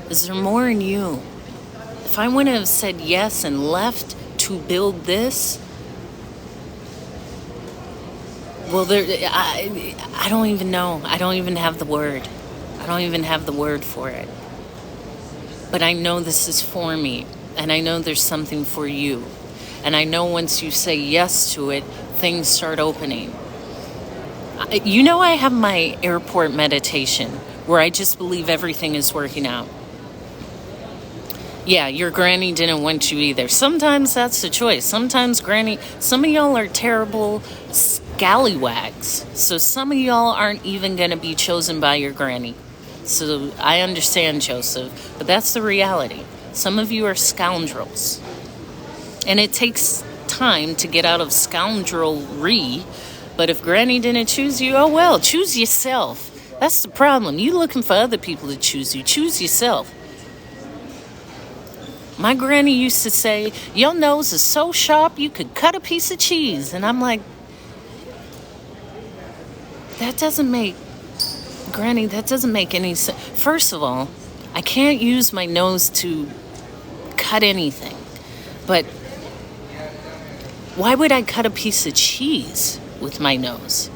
Is there more in you? If I wouldn't have said yes and left to build this, well, I don't even know. I don't even have the word. I don't even have the word for it. But I know this is for me, and I know there's something for you. And I know once you say yes to it, things start opening. You know, I have my airport meditation where I just believe everything is working out. Yeah, your granny didn't want you either. Sometimes that's the choice. Sometimes some of y'all are terrible scallywags. So some of y'all aren't even going to be chosen by your granny. So I understand, Joseph, but that's the reality. Some of you are scoundrels. And it takes time to get out of scoundrelry. But if granny didn't choose you, oh well, choose yourself. That's the problem. You looking for other people to choose you. Choose yourself. My granny used to say, your nose is so sharp you could cut a piece of cheese. And I'm like, that doesn't make any sense. First of all, I can't use my nose to cut anything. But why would I cut a piece of cheese with my nose?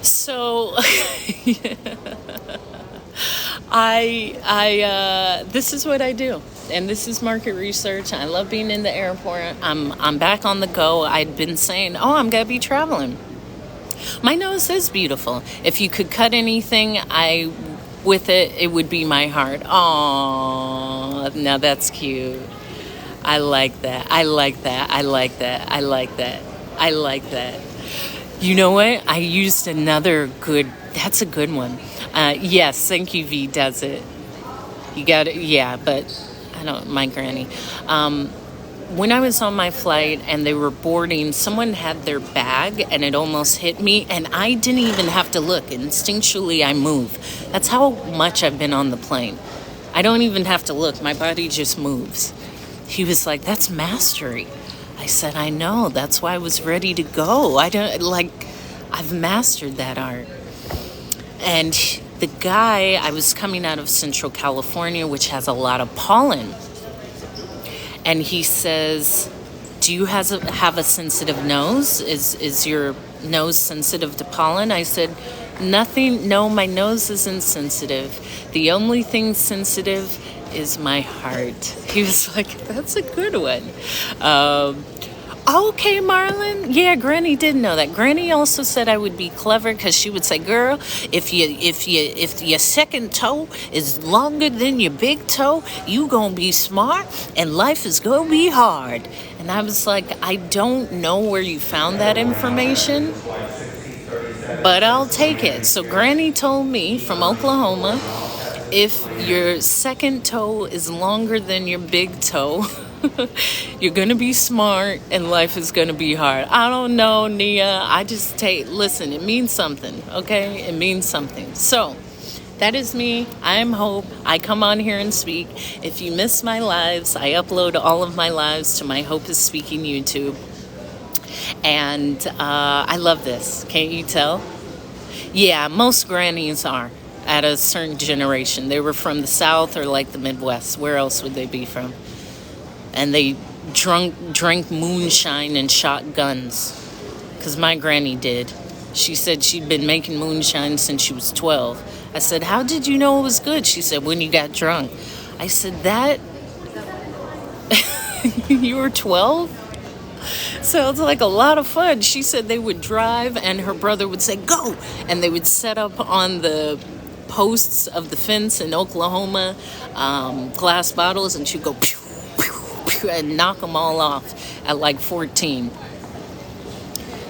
So this is what I do, and this is market research. I love being in the airport. I'm back on the go. I'd been saying, I'm gonna be traveling. My nose is beautiful. If you could cut anything, it would be my heart. Oh, now that's cute. I like that. You know what? I used that's a good one. Yes, thank you, V does it. You got it. Yeah, but I don't, my granny. when I was on my flight and they were boarding, someone had their bag and it almost hit me, and I didn't even have to look. Instinctually, I move. That's how much I've been on the plane. I don't even have to look. My body just moves. He was like, that's mastery. I said, I know. That's why I was ready to go. I've mastered that art. And the guy, I was coming out of Central California, which has a lot of pollen. And he says, do you have a sensitive nose? Is your nose sensitive to pollen? I said, nothing. No, my nose isn't sensitive. The only thing sensitive is my heart. He was like, that's a good one. Okay, Marlon. Yeah, Granny did know that. Granny also said I would be clever because she would say, girl, if your second toe is longer than your big toe, you gonna be smart and life is gonna be hard. And I was like, I don't know where you found that information, but I'll take it. So Granny told me from Oklahoma, if your second toe is longer than your big toe, you're going to be smart and life is going to be hard. I don't know, Nia. I just listen, it means something, okay? It means something. So that is me. I am Hope. I come on here and speak. If you miss my lives, I upload all of my lives to my Hope is Speaking YouTube. And I love this. Can't you tell? Yeah, most grannies are at a certain generation. They were from the South or like the Midwest. Where else would they be from? And they drank moonshine and shot guns. Because my granny did. She said she'd been making moonshine since she was 12. I said, how did you know it was good? She said, when you got drunk. I said, that? You were 12? Sounds like a lot of fun. She said they would drive and her brother would say, go! And they would set up on the posts of the fence in Oklahoma, glass bottles, and she'd go pew, pew, pew, and knock them all off at like 14.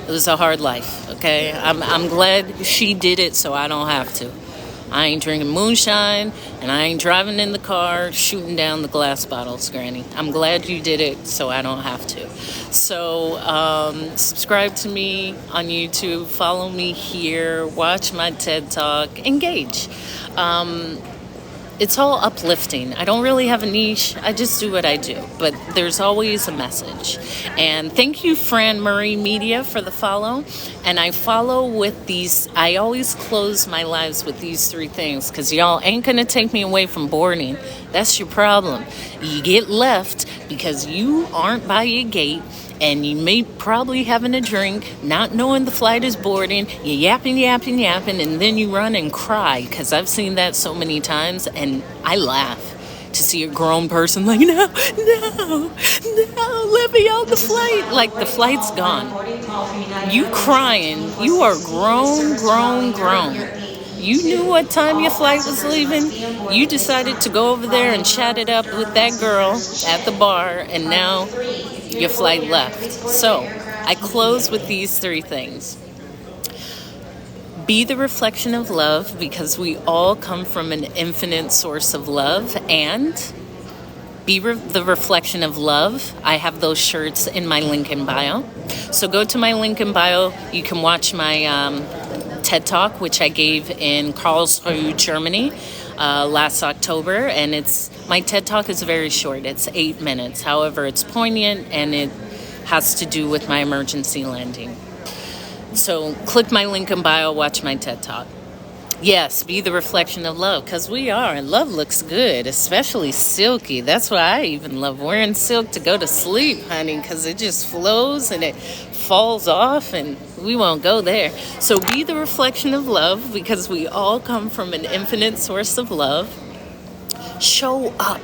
It was a hard life, okay? I'm glad she did it so I don't have to. I ain't drinking moonshine, and I ain't driving in the car shooting down the glass bottles, Granny. I'm glad you did it so I don't have to. So subscribe to me on YouTube, follow me here, watch my TED Talk, engage. It's all uplifting. I don't really have a niche. I just do what I do. But there's always a message. And thank you, Fran Murray Media, for the follow. And I follow with these. I always close my lives with these 3 things because y'all ain't going to take me away from boarding. That's your problem. You get left because you aren't by your gate. And you may probably having a drink, not knowing the flight is boarding, you're yapping, and then you run and cry, because I've seen that so many times, and I laugh to see a grown person like, no, let me on the flight. Like, the flight's gone. You crying, you are grown. You knew what time your flight was leaving. You decided to go over there and chat it up with that girl at the bar, and now your flight left. So I close with these 3 things. Be the reflection of love, because we all come from an infinite source of love. And be the reflection of love. I have those shirts in my link in bio. So go to my link in bio. You can watch my TED Talk, which I gave in Karlsruhe, Germany, last October. And my TED Talk is very short. It's 8 minutes. However, it's poignant, and it has to do with my emergency landing. So click my link in bio, watch my TED Talk. Yes, be the reflection of love, because we are. And love looks good, especially silky. That's why I even love wearing silk to go to sleep, honey, because it just flows and it falls off, and we won't go there. So be the reflection of love, because we all come from an infinite source of love. Show up.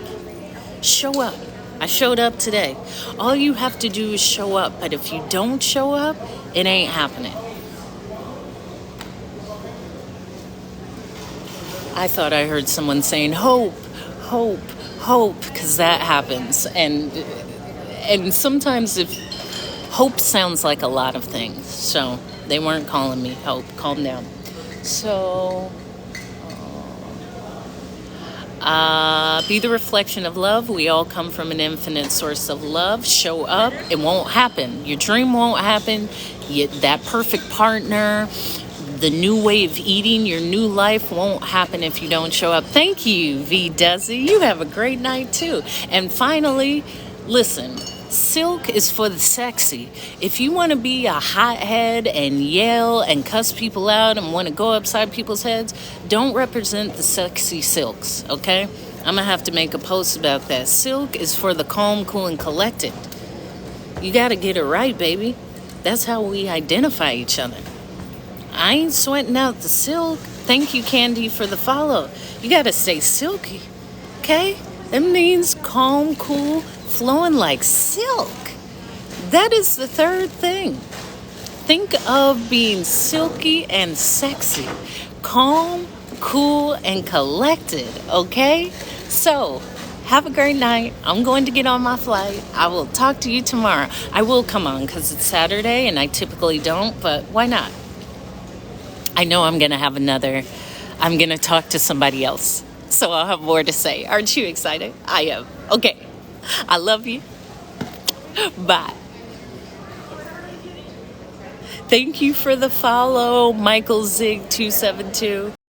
Show up. I showed up today. All you have to do is show up, but if you don't show up, it ain't happening. I thought I heard someone saying hope, because that happens. And sometimes if hope sounds like a lot of things. So they weren't calling me hope. Calm down. So Be the reflection of love. We all come from an infinite source of love. Show up. It won't happen. Your dream won't happen. That perfect partner, the new way of eating, your new life won't happen if you don't show up. Thank you, V. Desi. You have a great night too. And finally, listen. Silk is for the sexy. If you want to be a hothead and yell and cuss people out and want to go upside people's heads, don't represent the sexy silks, okay? I'm going to have to make a post about that. Silk is for the calm, cool, and collected. You got to get it right, baby. That's how we identify each other. I ain't sweating out the silk. Thank you, Candy, for the follow. You got to stay silky, okay? That means calm, cool, flowing like silk. That is the third thing. Think of being silky and sexy, calm, cool, and collected, okay? So, have a great night. I'm going to get on my flight. I will talk to you tomorrow. I will come on because it's Saturday and I typically don't, but why not? I know I'm going to talk to somebody else. So I'll have more to say. Aren't you excited? I am. Okay. I love you. Bye. Thank you for the follow, Michael Zig 272.